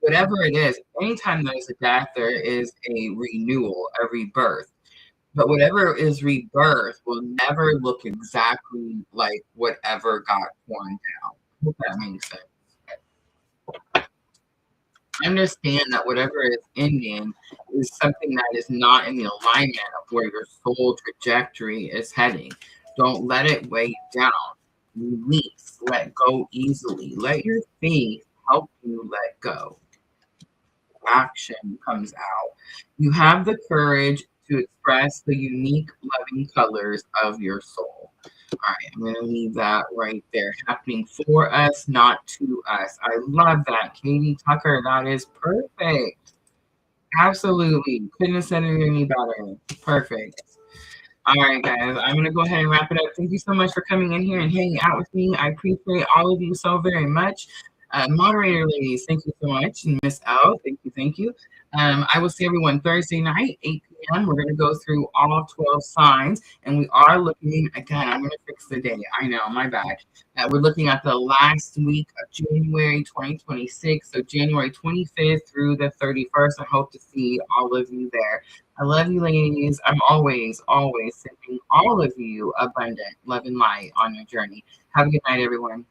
whatever it is, anytime there's a death, there is a renewal, a rebirth. But whatever is rebirth will never look exactly like whatever got torn down. I hope that makes sense. Understand that whatever is ending is something that is not in the alignment of where your soul trajectory is heading. Don't let it weigh you down. Release, let go easily. Let your faith help you let go. Action comes out. You have the courage to express the unique loving colors of your soul. All right, I'm going to leave that right there. Happening for us, not to us. I love that, Katie Tucker. That is perfect. Absolutely. Couldn't have said it any better. Perfect. All right, guys, I'm going to go ahead and wrap it up. Thank you so much for coming in here and hanging out with me. I appreciate all of you so very much. Moderator ladies, thank you so much. And Miss L, thank you, thank you. I will see everyone Thursday night, 8 p.m. We're going to go through all 12 signs, and we are looking, again, I'm going to fix the day. I know, my bad. We're looking at the last week of January 2026, so January 25th through the 31st. I hope to see all of you there. I love you, ladies. I'm always, always sending all of you abundant love and light on your journey. Have a good night, everyone.